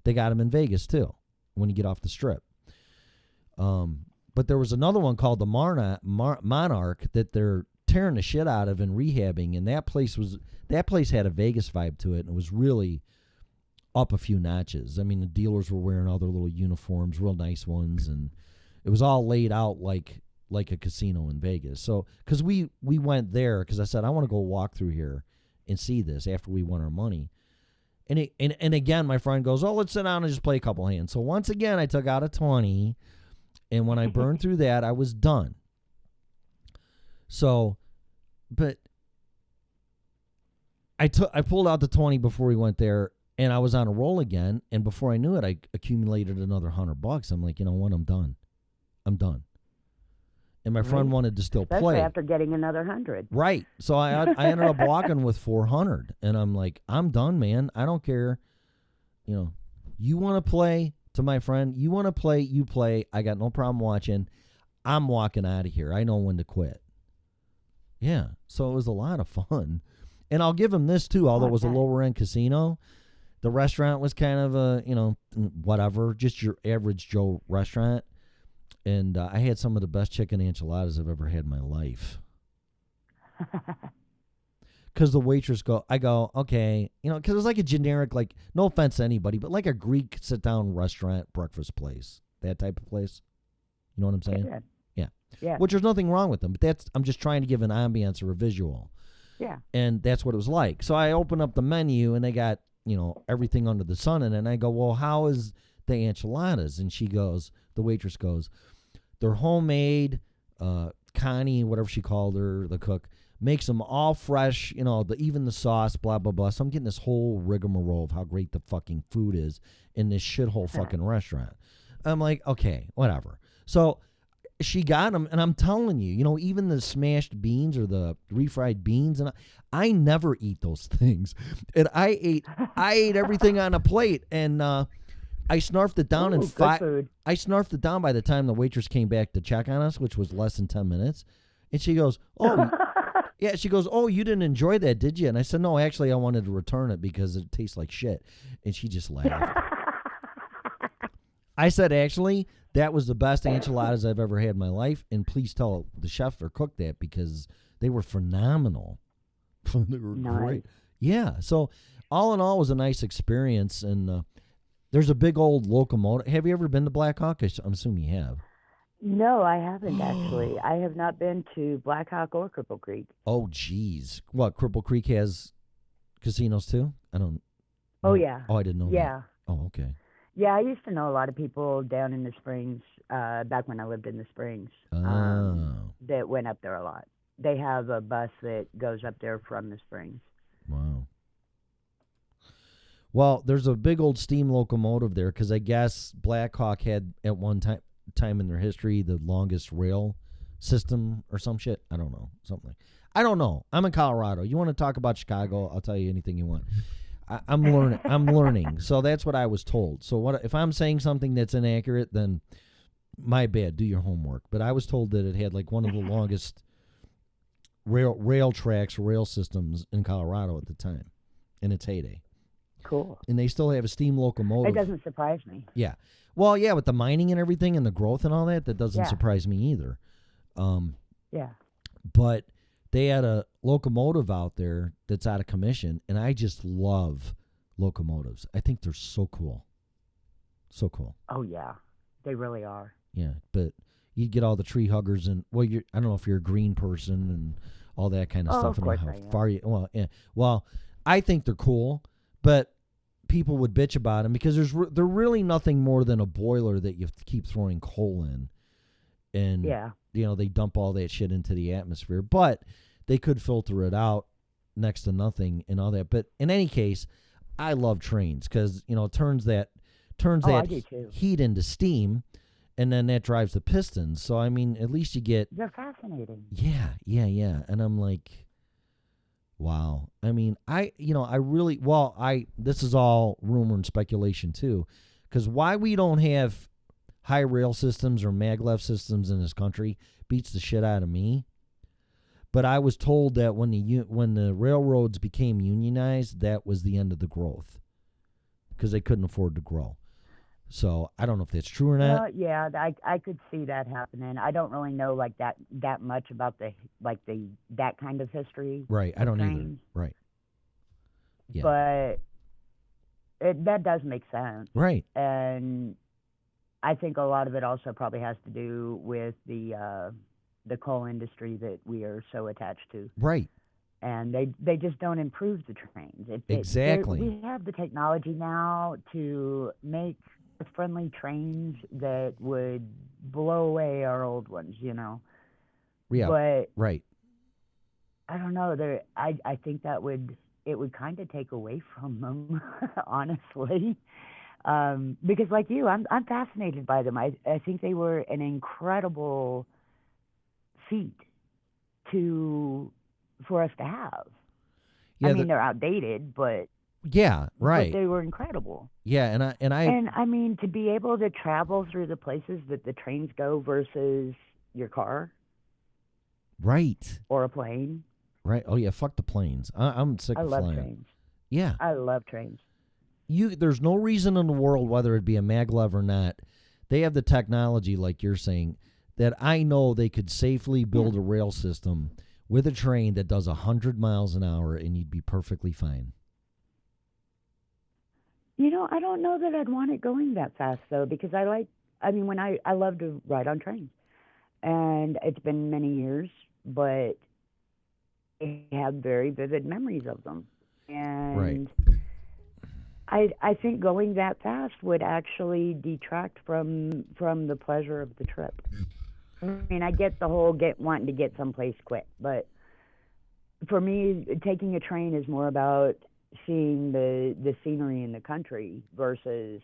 They got them in Vegas, too, when you get off the Strip. But there was another one called the Monarch that they're tearing the shit out of and rehabbing, and that place had a Vegas vibe to it, and it was really up a few notches. I mean, the dealers were wearing all their little uniforms, real nice ones, and it was all laid out like a casino in Vegas. So, because we went there, because I said, I want to go walk through here and see this after we won our money. And again, my friend goes, oh, let's sit down and just play a couple hands. So once again, I took out a 20, and when I burned through that, I was done. So, but I pulled out the 20 before we went there, and I was on a roll again, and before I knew it, I accumulated another $100. I'm like, you know what? I'm done. And my friend wanted to still Especially play. after getting another 100. Right. So I ended up walking with 400, and I'm like, I'm done, man. I don't care. You want to play, to my friend, you want to play, you play. I got no problem watching. I'm walking out of here. I know when to quit. Yeah. So it was a lot of fun. And I'll give him this, too, although it was a lower-end casino. The restaurant was kind of a, whatever, just your average Joe restaurant. And I had some of the best chicken enchiladas I've ever had in my life. Because the waitress I go, okay, because it was like a generic, like, no offense to anybody, but like a Greek sit-down restaurant breakfast place. That type of place. You know what I'm saying? Yeah. Which there's nothing wrong with them, but I'm just trying to give an ambience or a visual. Yeah. And that's what it was like. So I open up the menu, and they got, everything under the sun in it. And I go, well, how is the enchiladas? And the waitress goes, they're homemade. Connie, whatever she called her, the cook, makes them all fresh, even the sauce, blah, blah, blah. So I'm getting this whole rigmarole of how great the fucking food is in this shithole fucking restaurant. I'm like, okay, whatever. So she got them, and I'm telling you, even the smashed beans or the refried beans, and I never eat those things. And I ate everything on a plate, and I snarfed it down in Ooh, good 5. food. I snarfed it down by the time the waitress came back to check on us, which was less than 10 minutes. And she goes, "Oh, yeah." She goes, "Oh, you didn't enjoy that, did you?" And I said, "No, actually, I wanted to return it because it tastes like shit." And she just laughed. I said, "Actually, that was the best enchiladas I've ever had in my life. And please tell the chef or cook that because they were phenomenal. They were great." Yeah. So all in all, it was a nice experience. And there's a big old locomotive. Have you ever been to Black Hawk? I'm assuming you have. No, I haven't actually. I have not been to Black Hawk or Cripple Creek. Oh, geez. What, Cripple Creek has casinos too? I don't know. Oh, yeah. Oh, I didn't know Yeah. that. Oh, okay. Yeah, I used to know a lot of people down in the Springs, back when I lived in the Springs, that went up there a lot. They have a bus that goes up there from the Springs. Wow. Well, there's a big old steam locomotive there because I guess Black Hawk had at one time in their history the longest rail system or some shit. I don't know. Something. I don't know. I'm in Colorado. You want to talk about Chicago? I'll tell you anything you want. I'm learning. I'm learning. So that's what I was told. So what if I'm saying something that's inaccurate? Then my bad. Do your homework. But I was told that it had like one of the longest rail tracks, rail systems in Colorado at the time, in its heyday. Cool. And they still have a steam locomotive. It doesn't surprise me. Yeah. Well, yeah, with the mining and everything and the growth and all that, that doesn't surprise me either. Yeah. But they had a locomotive out there that's out of commission, and I just love locomotives. I think they're so cool. So cool. Oh, yeah. They really are. Yeah, but you get all the tree huggers and, well, I don't know if you're a green person and all that kind of stuff. Of course and I how am. far you, well, yeah. Well, I think they're cool, but people would bitch about them because they're really nothing more than a boiler that you have to keep throwing coal in. And, they dump all that shit into the atmosphere. But they could filter it out next to nothing and all that. But in any case, I love trains because, it turns that heat into steam, and then that drives the pistons. So, I mean, at least you get... They're fascinating. Yeah. And I'm like... Wow. I mean, this is all rumor and speculation too, because why we don't have high rail systems or maglev systems in this country beats the shit out of me. But I was told that when the railroads became unionized, that was the end of the growth because they couldn't afford to grow. So I don't know if that's true or not. Well, yeah, I could see that happening. I don't really know like that much about that kind of history. Right, I don't either. trains. Right. Yeah. But that does make sense. Right. And I think a lot of it also probably has to do with the coal industry that we are so attached to. Right. And they just don't improve the trains. Exactly. We have the technology now to make friendly trains that would blow away our old ones, Yeah. But right. I don't know. I think it would kind of take away from them, honestly. Because like you, I'm fascinated by them. I think they were an incredible feat for us to have. Yeah, I mean, they're outdated, but yeah, right. But they were incredible. Yeah, and I mean, to be able to travel through the places that the trains go versus your car, right, or a plane, right. Oh yeah, fuck the planes. I'm sick of flying. I love trains. Yeah, I love trains. There's no reason in the world, whether it be a maglev or not, they have the technology, like you're saying, that I know they could safely build a rail system with a train that does 100 miles an hour, and you'd be perfectly fine. I don't know that I'd want it going that fast, though, because I love to ride on trains. And it's been many years, but I have very vivid memories of them. And I think going that fast would actually detract from the pleasure of the trip. I mean, I get the whole wanting to get someplace quick, but for me, taking a train is more about seeing the scenery in the country versus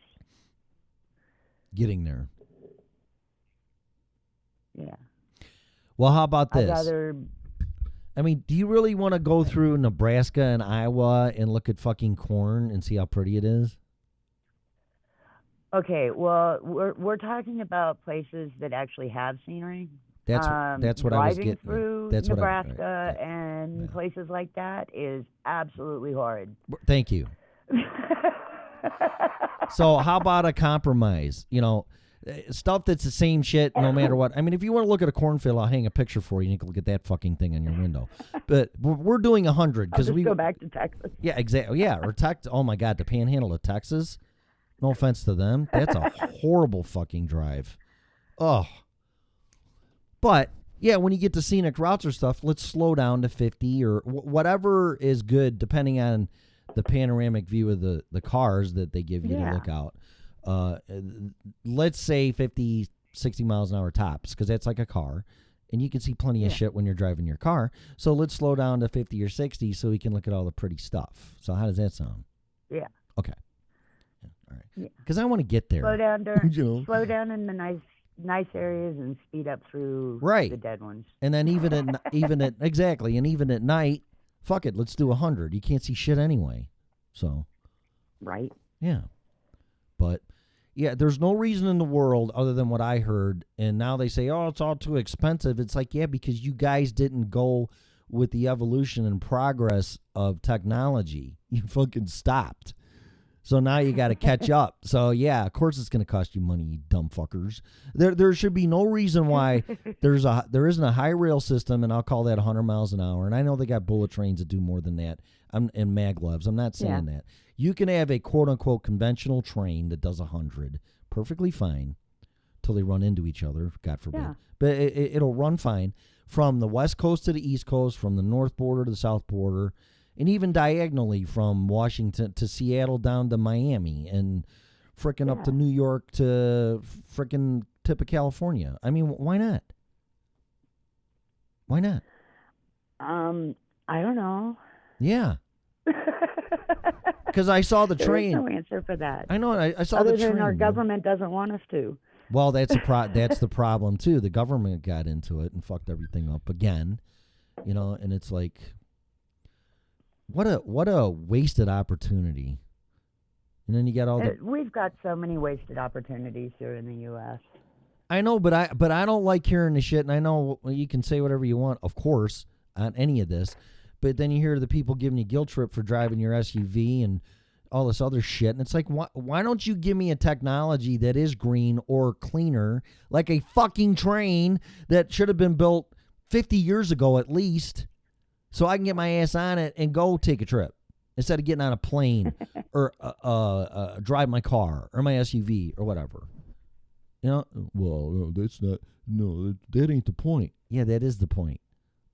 getting there. Yeah. Well, how about this? I'd rather... I mean, do you really want to go through Nebraska and Iowa and look at fucking corn and see how pretty it is? Okay, well, we're talking about places that actually have scenery. That's what I was Driving getting. through That's what I. Nebraska and places like that is absolutely horrid. Thank you. So how about a compromise? Stuff that's the same shit no matter what. I mean, if you want to look at a cornfield, I'll hang a picture for you and you can look at that fucking thing on your window. But we're doing 100 because we go back to Texas. Yeah, exactly. Yeah, or Texas. Oh my God, the Panhandle of Texas. No offense to them, that's a horrible fucking drive. Oh, but yeah, when you get to scenic routes or stuff, let's slow down to 50 or whatever is good, depending on the panoramic view of the cars that they give you to look out. Let's say 50, 60 miles an hour tops, because that's like a car. And you can see plenty of shit when you're driving your car. So let's slow down to 50 or 60 so we can look at all the pretty stuff. So how does that sound? Yeah. Okay. Yeah, all right. Because I want to get there. Slow down slow down in the nice areas and speed up through the dead ones. And then even at exactly, and even at night, fuck it, let's do 100. You can't see shit anyway. So. Right. Yeah. But yeah, there's no reason in the world other than what I heard. And now they say, oh, it's all too expensive. It's like, yeah, because you guys didn't go with the evolution and progress of technology. You fucking stopped. So now you got to catch up. So yeah, of course it's going to cost you money, you dumb fuckers. There should be no reason why there isn't a high rail system, and I'll call that 100 miles an hour. And I know they got bullet trains that do more than that. And maglevs. I'm not saying that. You can have a quote unquote conventional train that does 100 perfectly fine till they run into each other, God forbid. Yeah. But it'll run fine from the west coast to the east coast, from the north border to the south border. And even diagonally from Washington to Seattle down to Miami and frickin' up to New York to frickin' tip of California. I mean, why not? Why not? I don't know. Yeah. Because I saw the train. There's no answer for that. I know. I saw Other the train. Than our government doesn't want us to. Well, that's the problem too. The government got into it and fucked everything up again. And it's like, what a wasted opportunity. And then you got all we've got so many wasted opportunities here in the U.S. I know, but I don't like hearing the shit. And I know you can say whatever you want, of course, on any of this. But then you hear the people giving you guilt trip for driving your SUV and all this other shit. And it's like, why don't you give me a technology that is green or cleaner, like a fucking train that should have been built 50 years ago at least, so I can get my ass on it and go take a trip instead of getting on a plane or drive my car or my SUV or whatever. Well, no, that ain't the point. Yeah, that is the point.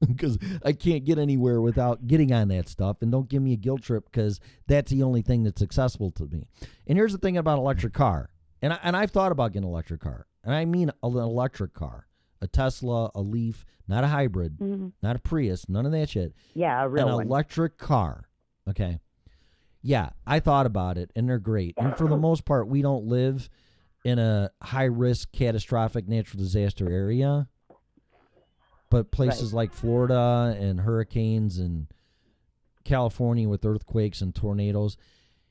Because I can't get anywhere without getting on that stuff, and don't give me a guilt trip because that's the only thing that's accessible to me. And here's the thing about electric car, and I've thought about getting an electric car, and I mean an electric car, a Tesla, a Leaf, not a hybrid, not a Prius, none of that shit. Yeah, a real one. Electric car. Okay. Yeah, I thought about it, and they're great. And for the most part, we don't live in a high-risk, catastrophic natural disaster area. But places like Florida and hurricanes and California with earthquakes and tornadoes.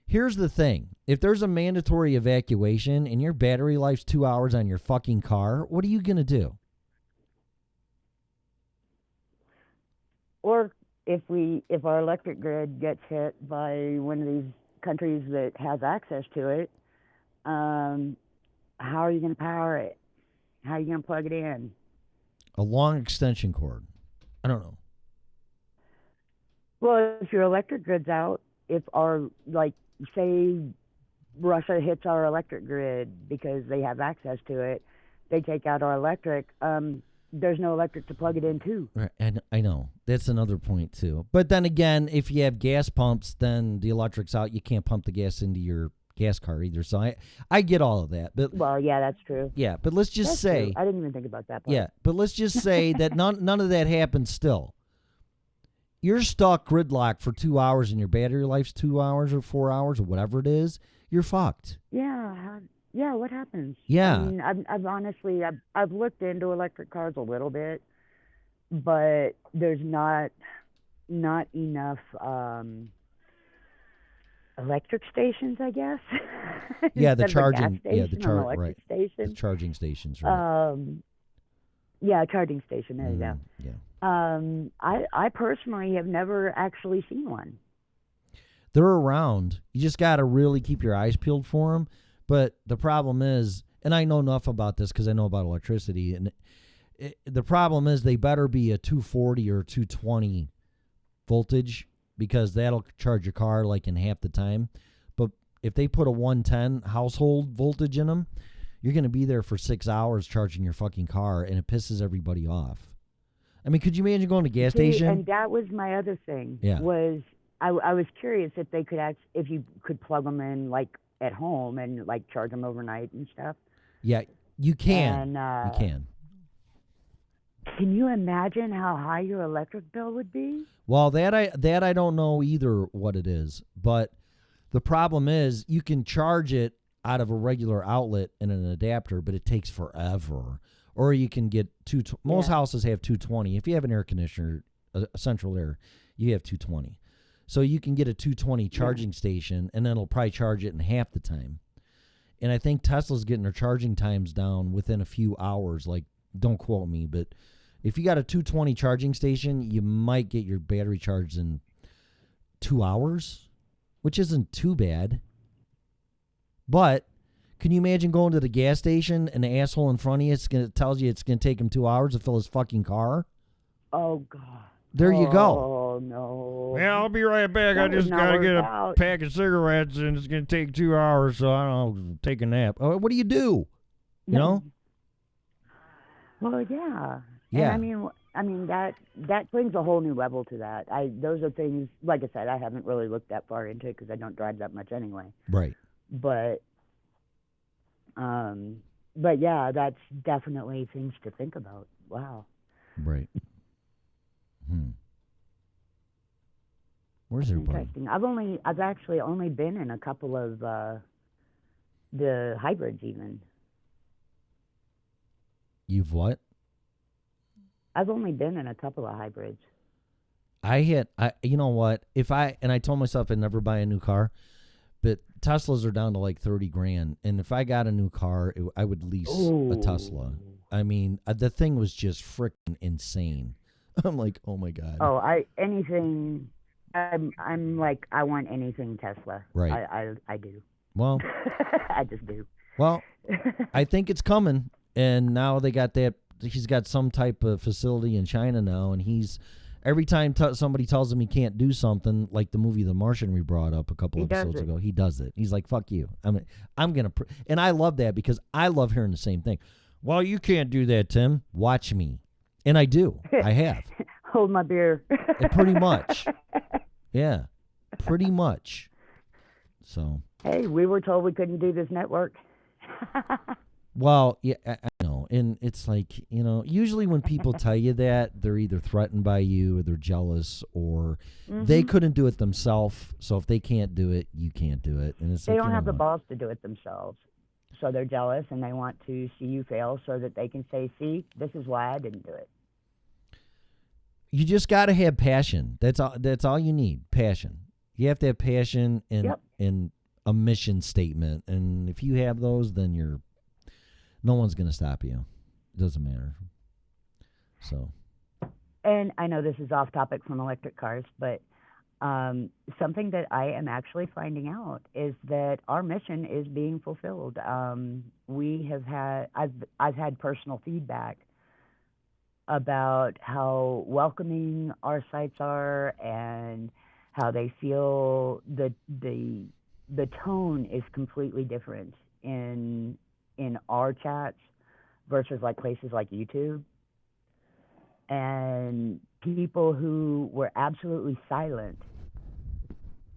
Here's the thing. If there's a mandatory evacuation and your battery life's 2 hours on your fucking car, what are you going to do? Or if our electric grid gets hit by one of these countries that has access to it, how are you going to power it? How are you going to plug it in? A long extension cord. I don't know. Well, if your electric grid's out, if say Russia hits our electric grid because they have access to it, they take out our electric, there's no electric to plug it in to. Right, and I know. That's another point too. But then again, if you have gas pumps, then the electric's out. You can't pump the gas into your gas car either. So I get all of that. But well, yeah, that's true. Yeah, but let's just say true. I didn't even think about that part. Yeah, but let's just say that none of that happens still. You're stuck gridlocked for 2 hours and your battery life's 2 hours or 4 hours or whatever it is, you're fucked. Yeah. Yeah, what happens? Yeah. I mean, I've honestly looked into electric cars a little bit, but there's not enough electric stations, I guess. Yeah, the Instead of a gas charging. Yeah, the station, an electric The station. charging stations, right? Yeah, a charging station. There you go. Yeah. I personally have never actually seen one. They're around. You just got to really keep your eyes peeled for them. But the problem is, and I know enough about this because I know about electricity, and the problem is they better be a 240 or 220 voltage because that'll charge your car like in half the time. But if they put a 110 household voltage in them, you're going to be there for 6 hours charging your fucking car, and it pisses everybody off. I mean, could you imagine going to a gas station? And that was my other thing. Yeah. Was I was curious if they could if you could plug them in like at home and like charge them overnight and stuff. Yeah, you can. And, you can. Can you imagine how high your electric bill would be? Well, that I don't know either what it is, but the problem is you can charge it out of a regular outlet and an adapter, but it takes forever. Or you can get most houses have 220. If you have an air conditioner, a central air, you have 220. So you can get a 220 charging station, and then it'll probably charge it in half the time. And I think Tesla's getting their charging times down within a few hours. Like, don't quote me, but if you got a 220 charging station, you might get your battery charged in 2 hours, which isn't too bad. But can you imagine going to the gas station and the asshole in front of you tells you it's going to take him 2 hours to fill his fucking car? Oh, God. There you go. Oh, no. Yeah, I'll be right back. I just got to get a pack of cigarettes, and it's going to take 2 hours, so I don't know, take a nap. Oh, what do you do? You know? Well, yeah. Yeah. And I mean that brings a whole new level to that. Those are things, like I said, I haven't really looked that far into it because I don't drive that much anyway. Right. But yeah, that's definitely things to think about. Wow. Right. Where's everybody? Interesting. I've actually only been in a couple of the hybrids even. You've what? I've only been in a couple of hybrids. You know what? I told myself I'd never buy a new car, but Teslas are down to like 30 grand. And if I got a new car, I would lease a Tesla. I mean, the thing was just freaking insane. I'm like, oh my God. Oh, I'm like, I want anything Tesla. Right. I do. Well, I just do. Well, I think it's coming. And now they got he's got some type of facility in China now. And every time somebody tells him he can't do something, like the movie The Martian we brought up a couple episodes ago, he does it. He's like, fuck you. I'm going to, and I love that because I love hearing the same thing. Well, you can't do that, Tim. Watch me. And I do. I have. Hold my beer. Pretty much. Yeah. Pretty much. So. Hey, we were told we couldn't do this network. Well, yeah, I know. And it's like, usually when people tell you that, they're either threatened by you or they're jealous or they couldn't do it themselves. So if they can't do it, you can't do it. And it's they don't have the balls to do it themselves. So they're jealous and they want to see you fail so that they can say, see, this is why I didn't do it. You just got to have passion. That's all you need, passion. You have to have passion and a mission statement. And if you have those, then no one's going to stop you. It doesn't matter. So. And I know this is off topic from electric cars, but something that I am actually finding out is that our mission is being fulfilled. I've had personal feedback about how welcoming our sites are and how they feel the tone is completely different in our chats versus like places like YouTube. And people who were absolutely silent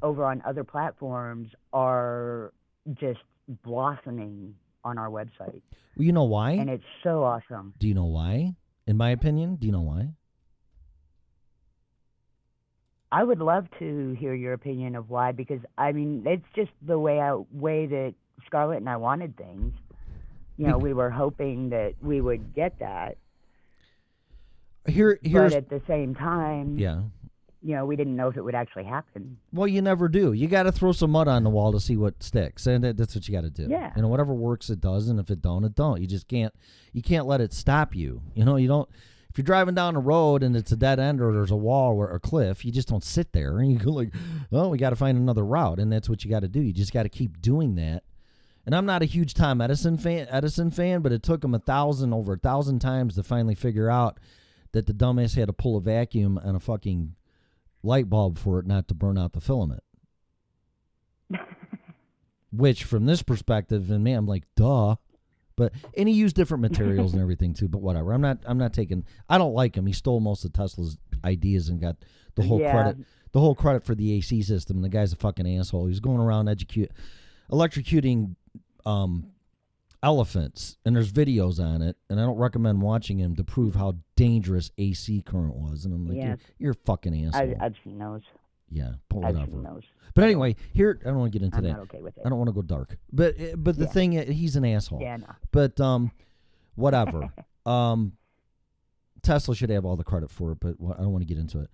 over on other platforms are just blossoming on our website. Well, you know why? And it's so awesome. Do you know why? In my opinion, do you know why? I would love to hear your opinion of why, because I mean, it's just the way that Scarlett and I wanted things. We were hoping that we would get that. Here's but at the same time, we didn't know if it would actually happen. Well, you never do. You got to throw some mud on the wall to see what sticks, and that's what you got to do. Yeah. Whatever works, it does, and if it don't, it don't. You just can't let it stop you. You don't. If you're driving down the road and it's a dead end or there's a wall or a cliff, you just don't sit there and you go like, well, we got to find another route, and that's what you got to do. You just got to keep doing that. And I'm not a huge Tom Edison fan, but it took him over 1,000 times to finally figure out that the dumbass had to pull a vacuum on a fucking light bulb for it not to burn out the filament. Which, from this perspective, and man, I'm like, duh. And he used different materials and everything too. But whatever. I'm not taking. I don't like him. He stole most of Tesla's ideas and got the whole credit. The whole credit for the AC system. And the guy's a fucking asshole. He's going around electrocuting elephants, and there's videos on it. And I don't recommend watching him to prove how dangerous AC current was. And I'm like, you're a fucking asshole. I've seen those. Yeah, but whatever. I've seen those. But anyway, here, I don't want to get into that. I'm not okay with it. I don't want to go dark. But the thing, he's an asshole. Yeah, no. But whatever. Tesla should have all the credit for it, but I don't want to get into it.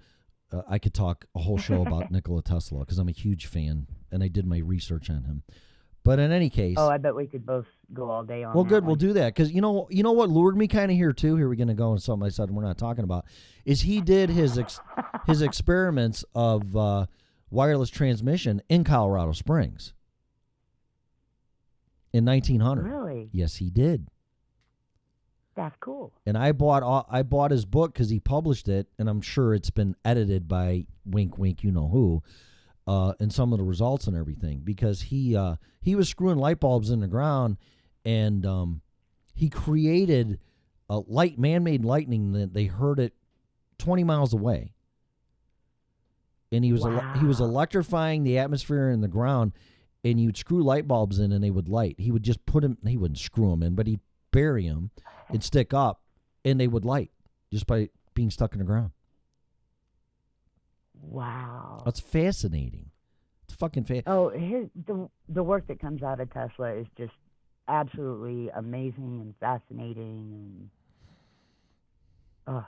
I could talk a whole show about Nikola Tesla because I'm a huge fan, and I did my research on him. But in any case... Oh, I bet we could both go all day on Well, that good, one. we'll do that. Because you know what lured me kind of here, too? Here we're going to go on something I said we're not talking about. Is he did his experiments of wireless transmission in Colorado Springs in 1900. Really? Yes, he did. That's cool. And I bought his book because he published it, and I'm sure it's been edited by wink, wink, you know who, and some of the results and everything, because he was screwing light bulbs in the ground, and he created a man-made lightning that they heard it 20 miles away. And he was electrifying the atmosphere in the ground, and you'd screw light bulbs in and they would light. He would just he wouldn't screw them in, but he'd bury them and stick up, and they would light just by being stuck in the ground. Wow. That's fascinating. It's fucking fascinating. Oh, the work that comes out of Tesla is just absolutely amazing and fascinating. And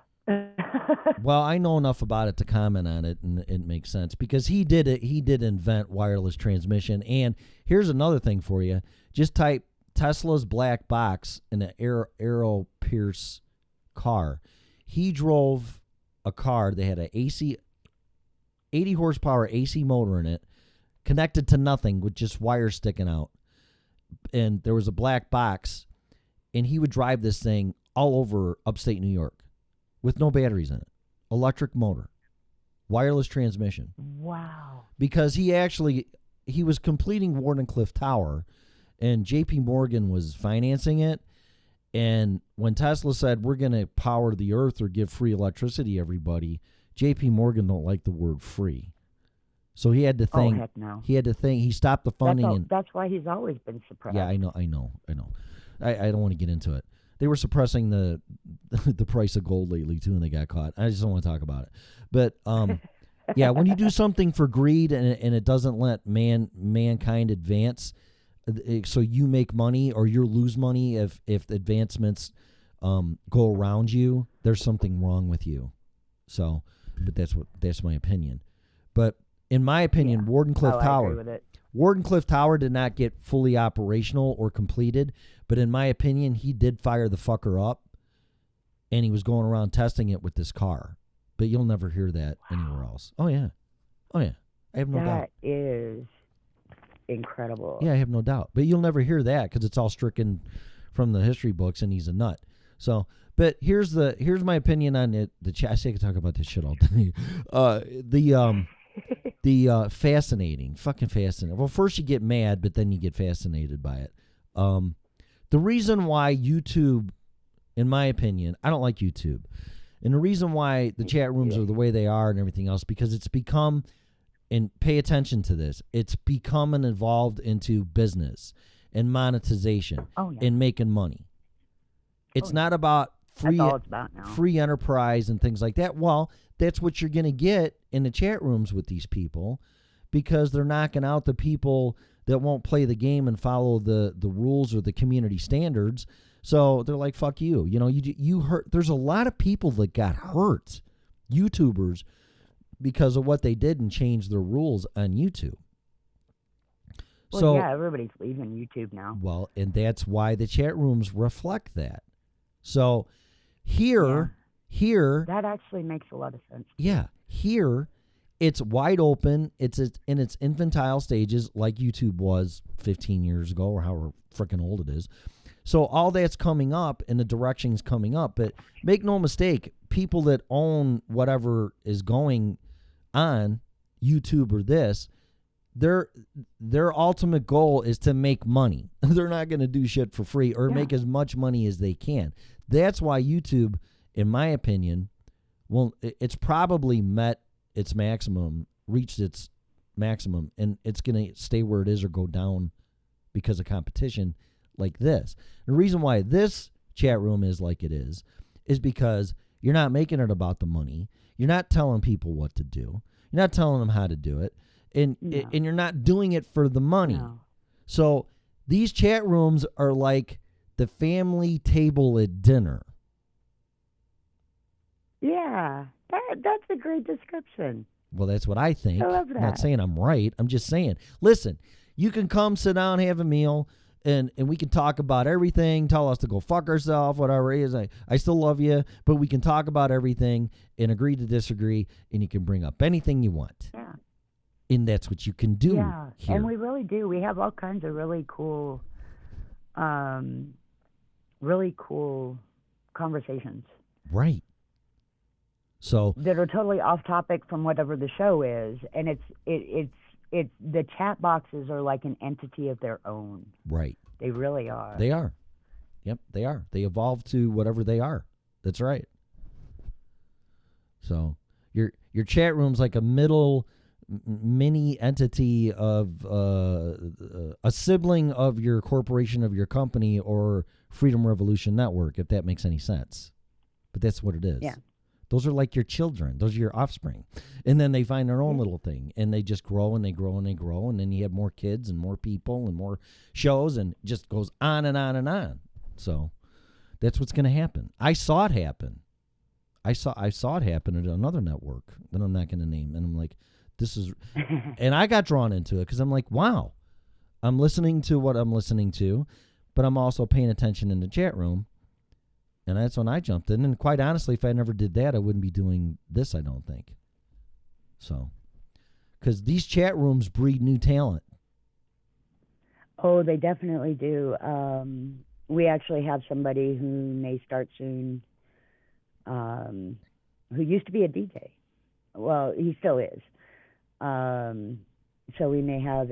Well, I know enough about it to comment on it, and it makes sense because he did invent wireless transmission. And here's another thing for you: just type Tesla's black box in an Aero Pierce car. He drove a car that had an 80 horsepower AC motor in it, connected to nothing with just wires sticking out, and there was a black box, and he would drive this thing all over upstate New York with no batteries in it. Electric motor, wireless transmission. wow. Because he was completing Wardenclyffe Tower, and J.P. Morgan was financing it. And when Tesla said, we're going to power the earth or give free electricity to everybody, J.P. Morgan don't like the word free. So he had to think. Oh, heck no. He stopped the funding. That's why he's always been suppressed. Yeah, I know. I don't want to get into it. They were suppressing the price of gold lately too, and they got caught. I just don't want to talk about it. But yeah, when you do something for greed and it doesn't let mankind advance, so you make money or you lose money if advancements go around you, there's something wrong with you. So, but that's my opinion. But in my opinion, Wardenclyffe Tower. I agree with it. Wardenclyffe Tower did not get fully operational or completed, but in my opinion, he did fire the fucker up, and he was going around testing it with this car. But you'll never hear that anywhere else. Oh, yeah. I have no doubt. That is incredible. Yeah, I have no doubt. But you'll never hear that because it's all stricken from the history books, and he's a nut. So, but here's my opinion on it. I say I could talk about this shit all day. Fascinating, fucking fascinating. Well, first you get mad, but then you get fascinated by it. The reason why YouTube, in my opinion, I don't like YouTube. And the reason why the chat rooms are the way they are and everything else, because it's become, and pay attention to this, it's become and evolved into business and monetization and making money. It's not about free, that's all it's about now. Free enterprise and things like that. Well, that's what you're going to get in the chat rooms with these people, because they're knocking out the people that won't play the game and follow the rules or the community standards. So they're like, fuck you. You know, you hurt. There's a lot of people that got hurt, YouTubers, because of what they did and changed their rules on YouTube. Well, So yeah, everybody's leaving YouTube now. well, and that's why the chat rooms reflect that. So here That actually makes a lot of sense. yeah, here it's wide open. It's in its infantile stages, like YouTube was 15 years ago, or however freaking old it is. So all that's coming up, and the direction's coming up. But make no mistake, people that own whatever is going on YouTube or this, their ultimate goal is to make money. They're not going to do shit for free or make as much money as they can. That's why YouTube, in my opinion, well, it's probably met its maximum, reached its maximum, and it's going to stay where it is or go down because of competition like this. The reason why this chat room is like it is because you're not making it about the money. You're not telling people what to do. You're not telling them how to do it. And you're not doing it for the money. No. So these chat rooms are like the family table at dinner. Yeah, that's a great description. Well, that's what I think. I love I'm not that. saying I'm right. I'm just saying, listen, you can come sit down, have a meal, and we can talk about everything, tell us to go fuck ourselves, whatever it is. I still love you, but we can talk about everything and agree to disagree, and you can bring up anything you want. Yeah. And that's what you can do Yeah, here. and we really do. We have all kinds of really cool conversations. Right. So that are totally off topic from whatever the show is, and it's the chat boxes are like an entity of their own. right. They really are. They are. Yep, they are. They evolve to whatever they are. That's right. So your chat room's like a middle mini entity of a sibling of your corporation, of your company, or Freedom Revolution Network, if that makes any sense. But that's what it is. Yeah. Those are like your children. Those are your offspring. And then they find their own little thing, and they just grow and they grow and they grow, and then you have more kids and more people and more shows, and it just goes on and on and on. So that's what's going to happen. I saw it happen. I saw it happen at another network that I'm not going to name, and I'm like, this is, and I got drawn into it because I'm like, wow, I'm listening to what I'm listening to, but I'm also paying attention in the chat room. And that's when I jumped in. And quite honestly, if I never did that, I wouldn't be doing this, I don't think. So, because these chat rooms breed new talent. Oh, they definitely do. We actually have somebody who may start soon, who used to be a DJ. Well, he still is. So we may have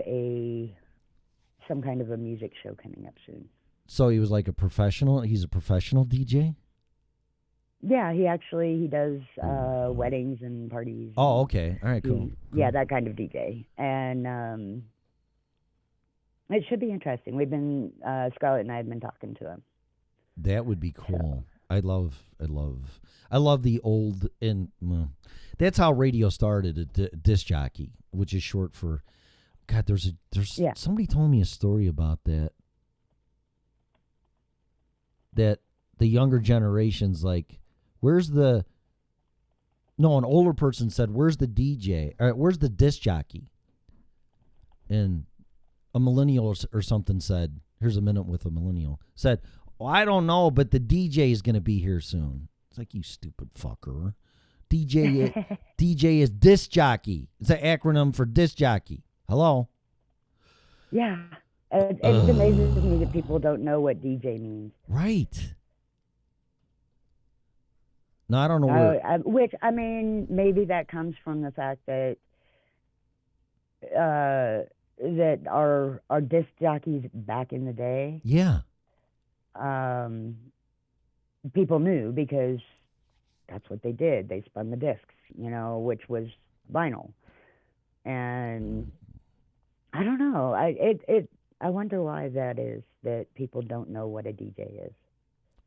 some kind of a music show coming up soon. So he was like a professional. He's a professional DJ? Yeah, he does weddings and parties. Oh, okay. All right, cool. Yeah, that kind of DJ. And it should be interesting. We've been, Scarlett and I have been talking to him. That would be cool. I love the old, and that's how radio started, a disc jockey, which is short for, God, somebody told me a story about that the younger generation's like, an older person said, where's the DJ? Where's the disc jockey? And a millennial or something said, here's a minute with a millennial, said, oh, I don't know, but the DJ is going to be here soon. It's like, you stupid fucker. DJ is disc jockey. It's an acronym for disc jockey. Hello? Yeah. It amazes me that people don't know what DJ means. Right. No, I don't know where. Which, I mean, maybe that comes from the fact that that our disc jockeys back in the day, Yeah. people knew because that's what they did. They spun the discs, which was vinyl. And I don't know. I wonder why that is, that people don't know what a DJ is.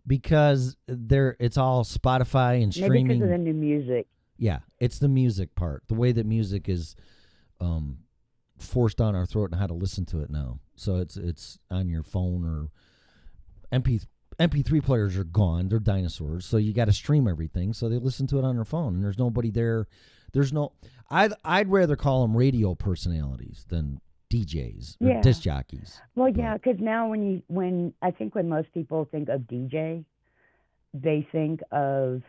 Because it's all Spotify and streaming. Maybe because of the new music. Yeah, it's the music part. The way that music is forced down our throat and how to listen to it now. So it's on your phone, or MP3 players are gone. They're dinosaurs. So you got to stream everything. So they listen to it on their phone, and there's nobody there There's no. I'd rather call them radio personalities than DJs or disc jockeys. Well, yeah, because now when I think when most people think of DJ, they think of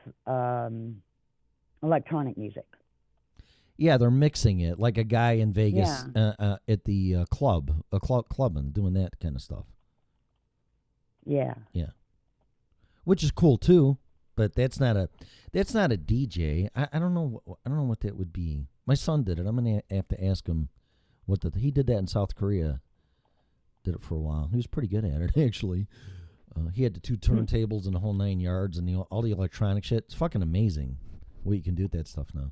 electronic music. Yeah, they're mixing it like a guy in Vegas at the club and doing that kind of stuff. Yeah. Yeah. Which is cool too, but that's not a DJ. I don't know what that would be. My son did it. I'm gonna have to ask him he did that in South Korea. Did it for a while. He was pretty good at it actually. He had the 2 turntables and the whole 9 yards and all the electronic shit. It's fucking amazing what you can do with that stuff now.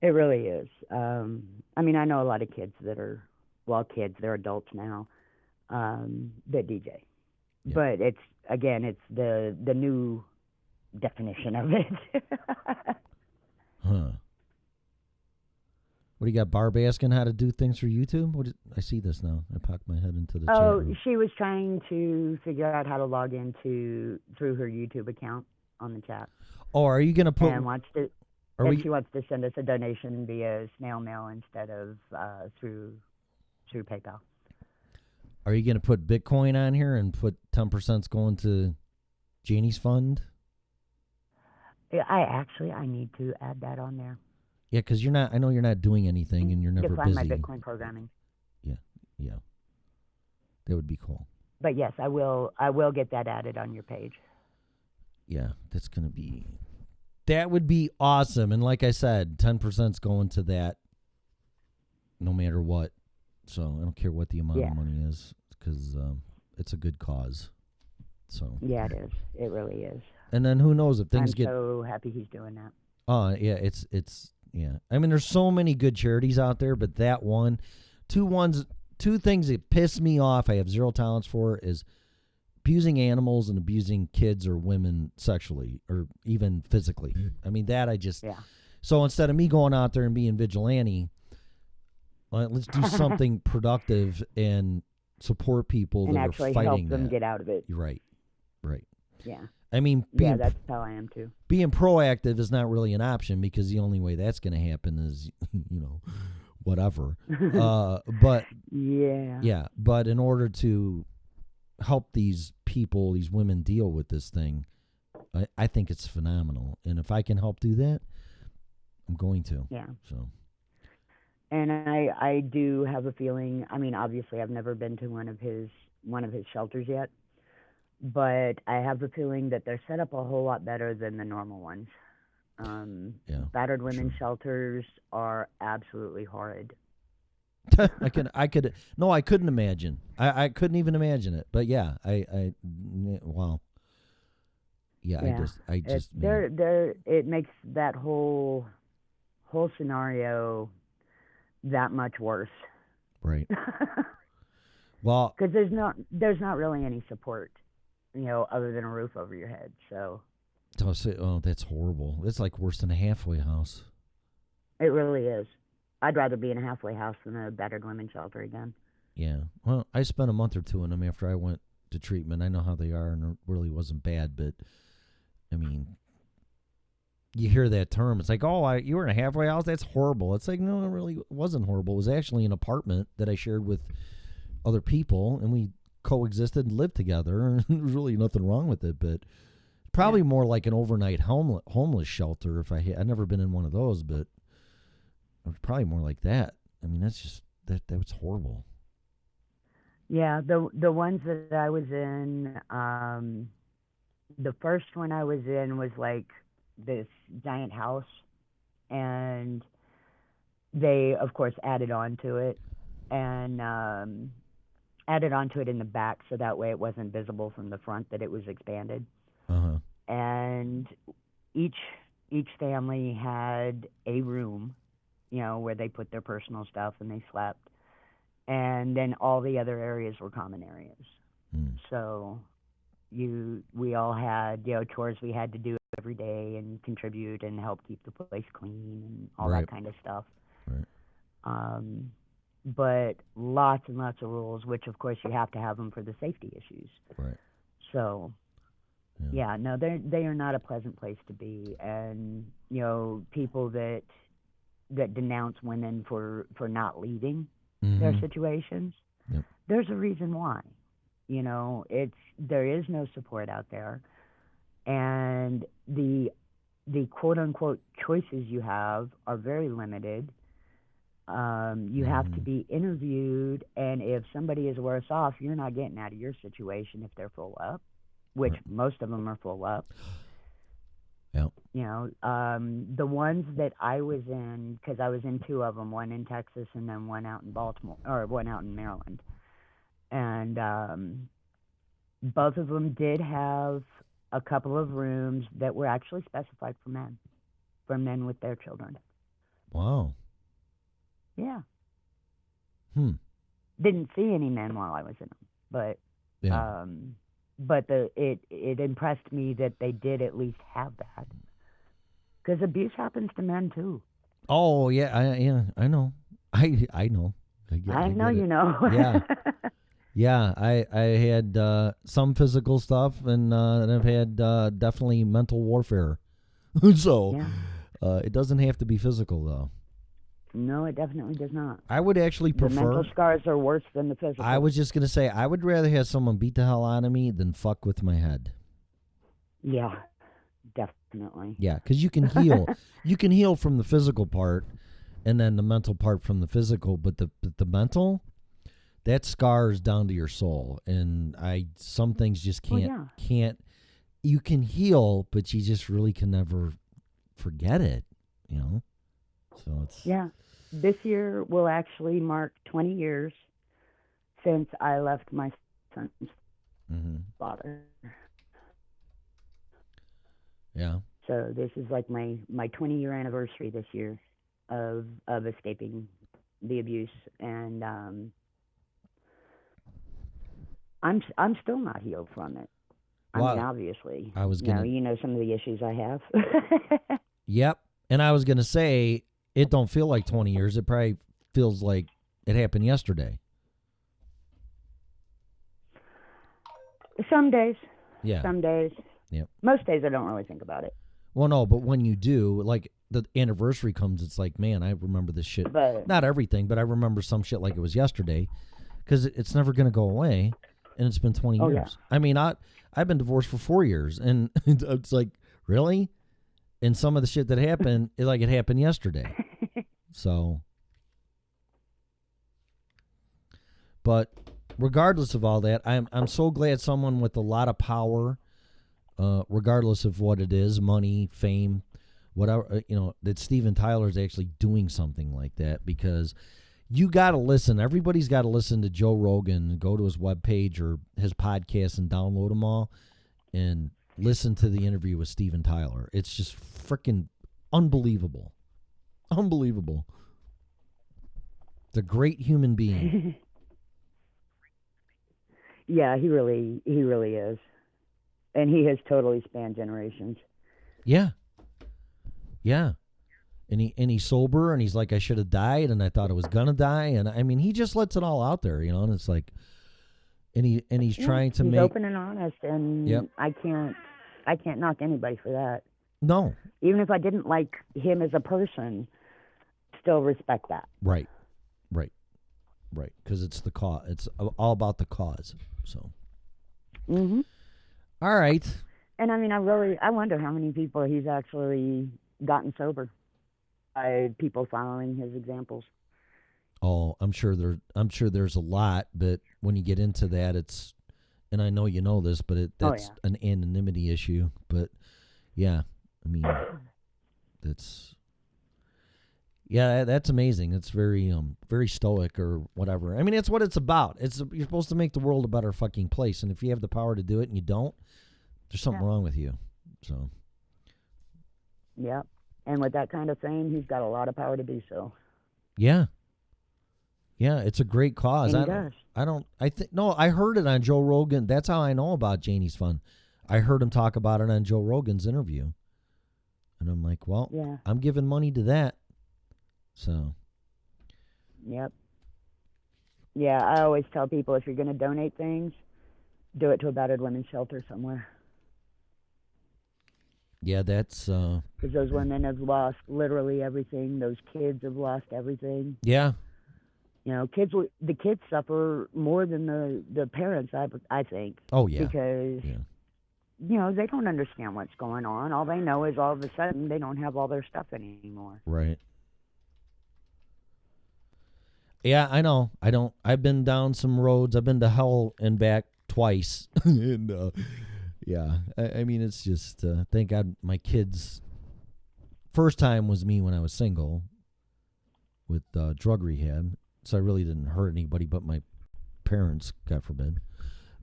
It really is. I mean, I know a lot of kids that are, they're adults now, that DJ. Yeah. But it's the new definition of it. Huh. What do you got, Barb asking how to do things for YouTube? I see this now. I popped my head into the chat. Oh, she was trying to figure out how to log through her YouTube account on the chat. Oh, are you going to put... She wants to send us a donation via snail mail instead of through PayPal. Are you going to put Bitcoin on here and put 10% going to Janie's fund? I need to add that on there. Yeah, because I know you're not doing anything and you're never Define busy. my Bitcoin programming. Yeah. That would be cool. But yes, I will get that added on your page. Yeah, that would be awesome. And like I said, 10%'s going to that no matter what. So I don't care what the amount of money is because it's a good cause. So yeah, it is. It really is. And then who knows if things I'm so happy he's doing that. Oh, yeah, it's yeah. I mean, there's so many good charities out there, but that two things that piss me off, I have zero tolerance for, is abusing animals and abusing kids or women sexually or even physically. I mean, that I just... Yeah. So instead of me going out there and being vigilante, let's do something productive and support people and that are fighting that. And actually help them get out of it. Right. Yeah. I mean, that's how I am too. Being proactive is not really an option because the only way that's going to happen is, whatever. But yeah. But in order to help these people, these women deal with this thing, I think it's phenomenal. And if I can help do that, I'm going to. Yeah. So. And I do have a feeling. I mean, obviously, I've never been to one of his shelters yet. But I have a feeling that they're set up a whole lot better than the normal ones. Battered women's shelters are absolutely horrid. I couldn't imagine. I couldn't even imagine it. But yeah, wow. Yeah. I just. It makes that whole scenario that much worse. Right. Well, because there's not really any support. Other than a roof over your head. So. Oh, that's horrible. It's like worse than a halfway house. It really is. I'd rather be in a halfway house than a battered women's shelter again. Yeah. Well, I spent a month or two in them after I went to treatment. I know how they are, and it really wasn't bad. But, I mean, you hear that term. It's like, oh, you were in a halfway house? That's horrible. It's like, no, it really wasn't horrible. It was actually an apartment that I shared with other people, and we coexisted and lived together. There's really nothing wrong with it, but probably more like an overnight homeless shelter. I've never been in one of those, but it was probably more like that. I mean, that's just that was horrible. Yeah, the ones that I was in, the first one I was in was like this giant house, and they of course added on to it, and added onto it in the back so that way it wasn't visible from the front that it was expanded. Uh-huh. And each family had a room, where they put their personal stuff and they slept. And then all the other areas were common areas. So we all had, chores we had to do every day and contribute and help keep the place clean and all that kind of stuff. Right. But lots and lots of rules, which of course you have to have them for the safety issues. Right. So, yeah. Yeah, no, they are not a pleasant place to be, and people that denounce women for not leaving their situations. Yep. There's a reason why. There is no support out there, and the quote unquote choices you have are very limited. You have to be interviewed, and if somebody is worse off, you're not getting out of your situation if they're full up, which most of them are full up. Yep. The ones that I was in, because I was in two of them, one in Texas and then one out in Baltimore, or one out in Maryland. And both of them did have a couple of rooms that were actually specified for men with their children. Wow. Yeah. Didn't see any men while I was in them, but yeah. But it impressed me that they did at least have that, because abuse happens to men too. Oh yeah, I know. I know. I know you know. Yeah. Yeah, I had some physical stuff, and I've had definitely mental warfare. So it doesn't have to be physical, though. No, it definitely does not. I would actually prefer... The mental scars are worse than the physical. I was just going to say, I would rather have someone beat the hell out of me than fuck with my head. Yeah, definitely. Yeah, because you can heal. You can heal from the physical part, and then the mental part from the physical, but the mental... that scars down to your soul, and some things just can't. You can heal, but you just really can never forget it. So it's This year will actually mark 20 years since I left my son's father. Yeah. So this is like my 20-year anniversary this year of escaping the abuse, and I'm still not healed from it. I mean, obviously, I was gonna, some of the issues I have. Yep, and I was gonna say it don't feel like 20 years. It probably feels like it happened yesterday. Some days. Yeah. Some days. Yep. Most days I don't really think about it. Well, no, but when you do, like the anniversary comes, it's like, man, I remember this shit. But, not everything, but I remember some shit like it was yesterday, because it's never gonna go away. And it's been 20 years. Yeah. I mean, I've been divorced for 4 years, and it's like, really? And some of the shit that happened, it happened yesterday. So, but regardless of all that, I'm so glad someone with a lot of power, regardless of what it is, money, fame, whatever, that Steven Tyler is actually doing something like that, because you got to listen. Everybody's got to listen to Joe Rogan, go to his webpage or his podcast and download them all and listen to the interview with Steven Tyler. It's just freaking unbelievable. Unbelievable. It's a great human being. Yeah, he really is. And he has totally spanned generations. Yeah. Yeah. And he's sober, and he's like, I should have died, and I thought I was gonna die, and I mean, he just lets it all out there, and it's like, and he's trying to he's make open and honest, and Yep. I can't knock anybody for that. No, even if I didn't like him as a person, still respect that. Right, because it's the cause. It's all about the cause. So, All right. And I mean, I wonder how many people he's actually gotten sober by people following his examples. Oh, I'm sure there's a lot, but when you get into that, it's, and I know you know this, but that's an anonymity issue. But yeah, I mean, that's amazing. It's very very stoic or whatever. I mean, it's what it's about. You're supposed to make the world a better fucking place, and if you have the power to do it and you don't, there's something wrong with you. So. Yeah. And with that kind of fame, he's got a lot of power to do so. Yeah. Yeah, it's a great cause. And he does. I heard it on Joe Rogan. That's how I know about Janie's Fun. I heard him talk about it on Joe Rogan's interview. And I'm like, well, I'm giving money to that. So. Yep. Yeah, I always tell people, if you're going to donate things, do it to a battered women's shelter somewhere. Yeah, that's because those women have lost literally everything. Those kids have lost everything. yeah. You know, the kids suffer more than the parents. I think. Oh yeah. Because you know, they don't understand what's going on. All they know is all of a sudden they don't have all their stuff anymore. Right. Yeah, I know. I've been down some roads. I've been to hell and back twice. And yeah, I mean, it's just, thank God my kids, first time was me when I was single with drug rehab. So I really didn't hurt anybody but my parents, God forbid.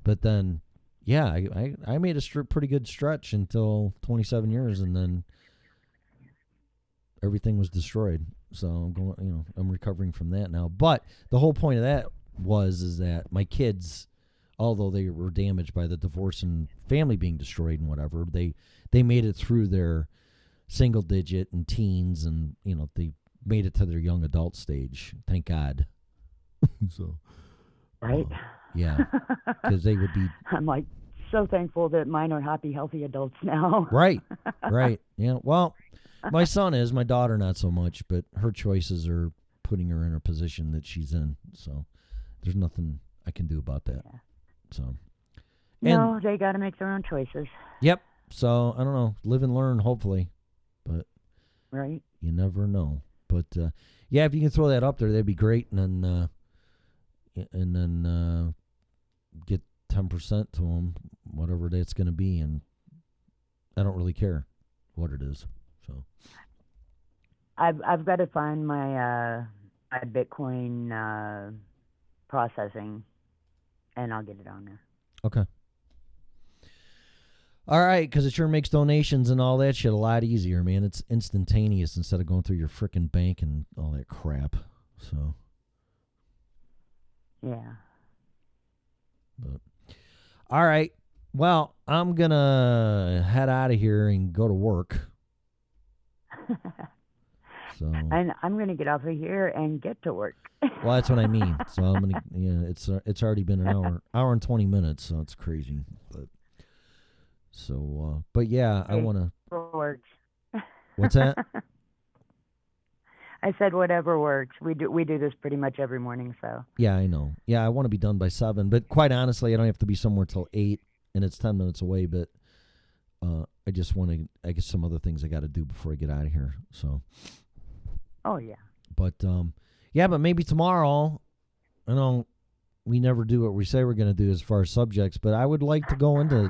But then, yeah, I made a pretty good stretch until 27 years, and then everything was destroyed. So I'm going, you know, I'm recovering from that now. But the whole point of that is that my kids, although they were damaged by the divorce and family being destroyed and whatever, they made it through their single digit and teens, and you know, they made it to their young adult stage. Thank God. So, right? Yeah, because they would be. I'm like so thankful that mine are happy, healthy adults now. Right. Yeah. Well, my son is. My daughter not so much, but her choices are putting her in a position that she's in. So there's nothing I can do about that. Yeah. So. No, they got to make their own choices. Yep. So I don't know. Live and learn, hopefully, but right. You never know. But yeah, if you can throw that up there, that'd be great, and then get 10% to them, whatever that's going to be, and I don't really care what it is. So I've got to find my my Bitcoin processing, and I'll get it on there. Okay. All right, because it sure makes donations and all that shit a lot easier, man. It's instantaneous instead of going through your frickin' bank and all that crap. So. Yeah. But all right. Well, I'm going to head out of here and go to work. So. And I'm going to get off of here and get to work. Well, that's what I mean. So I'm going to, yeah, it's already been an hour and 20 minutes, so it's crazy. But so, but yeah, I want to. Works. What's that? I said whatever works. We do this pretty much every morning, so. Yeah, I know. Yeah, I want to be done by 7, but quite honestly, I don't have to be somewhere till 8, and it's 10 minutes away. But I just want to. I guess some other things I got to do before I get out of here. So. Oh yeah. But yeah, but maybe tomorrow. I know we never do what we say we're going to do as far as subjects, but I would like to go into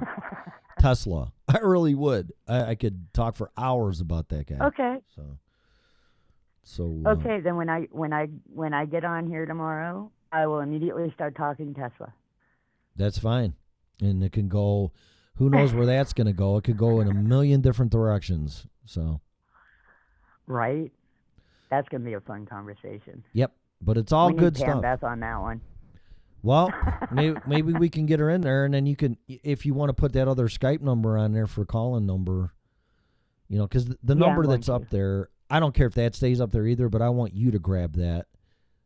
Tesla. I really would. I could talk for hours about that guy. Okay. So okay, then when I get on here tomorrow, I will immediately start talking Tesla. That's fine, and it can go. Who knows where that's going to go? It could go in a million different directions. So. Right. That's going to be a fun conversation. Yep, but it's all good stuff. Beth on that one. Well, maybe we can get her in there, and then you can, if you want to put that other Skype number on there for call-in number, because the number that's up there, I don't care if that stays up there either, but I want you to grab that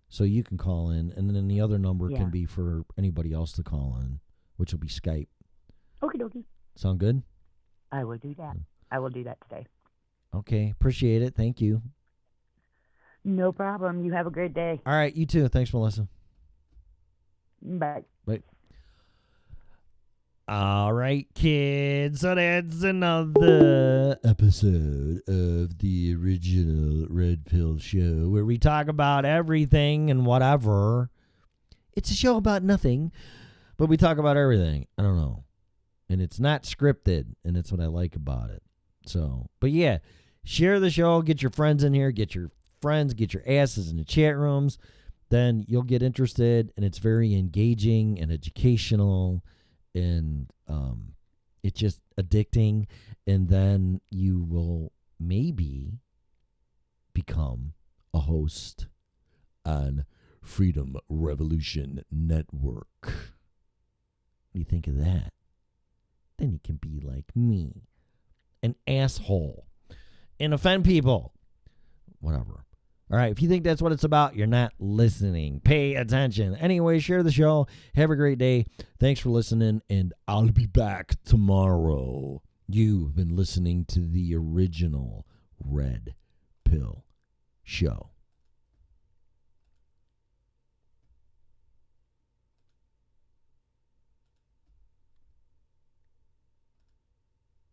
so you can call in, and then the other number can be for anybody else to call in, which will be Skype. Okie dokie. Sound good? I will do that. I will do that today. Okay, appreciate it. Thank you. No problem. You have a great day. All right, you too. Thanks, Melissa. Bye. Bye. All right, kids. So that's another episode of the original Red Pill Show where we talk about everything and whatever. It's a show about nothing, but we talk about everything. I don't know. And it's not scripted, and that's what I like about it. So, but yeah, share the show. Get your friends in here. Get your friends. Get your asses in the chat rooms. Then you'll get interested, and it's very engaging and educational, and it's just addicting. And then you will maybe become a host on Freedom Revolution Network. What do you think of that? Then you can be like me, an asshole, and offend people. Whatever. All right, if you think that's what it's about, you're not listening. Pay attention. Anyway, share the show. Have a great day. Thanks for listening, and I'll be back tomorrow. You've been listening to the original Red Pill Show.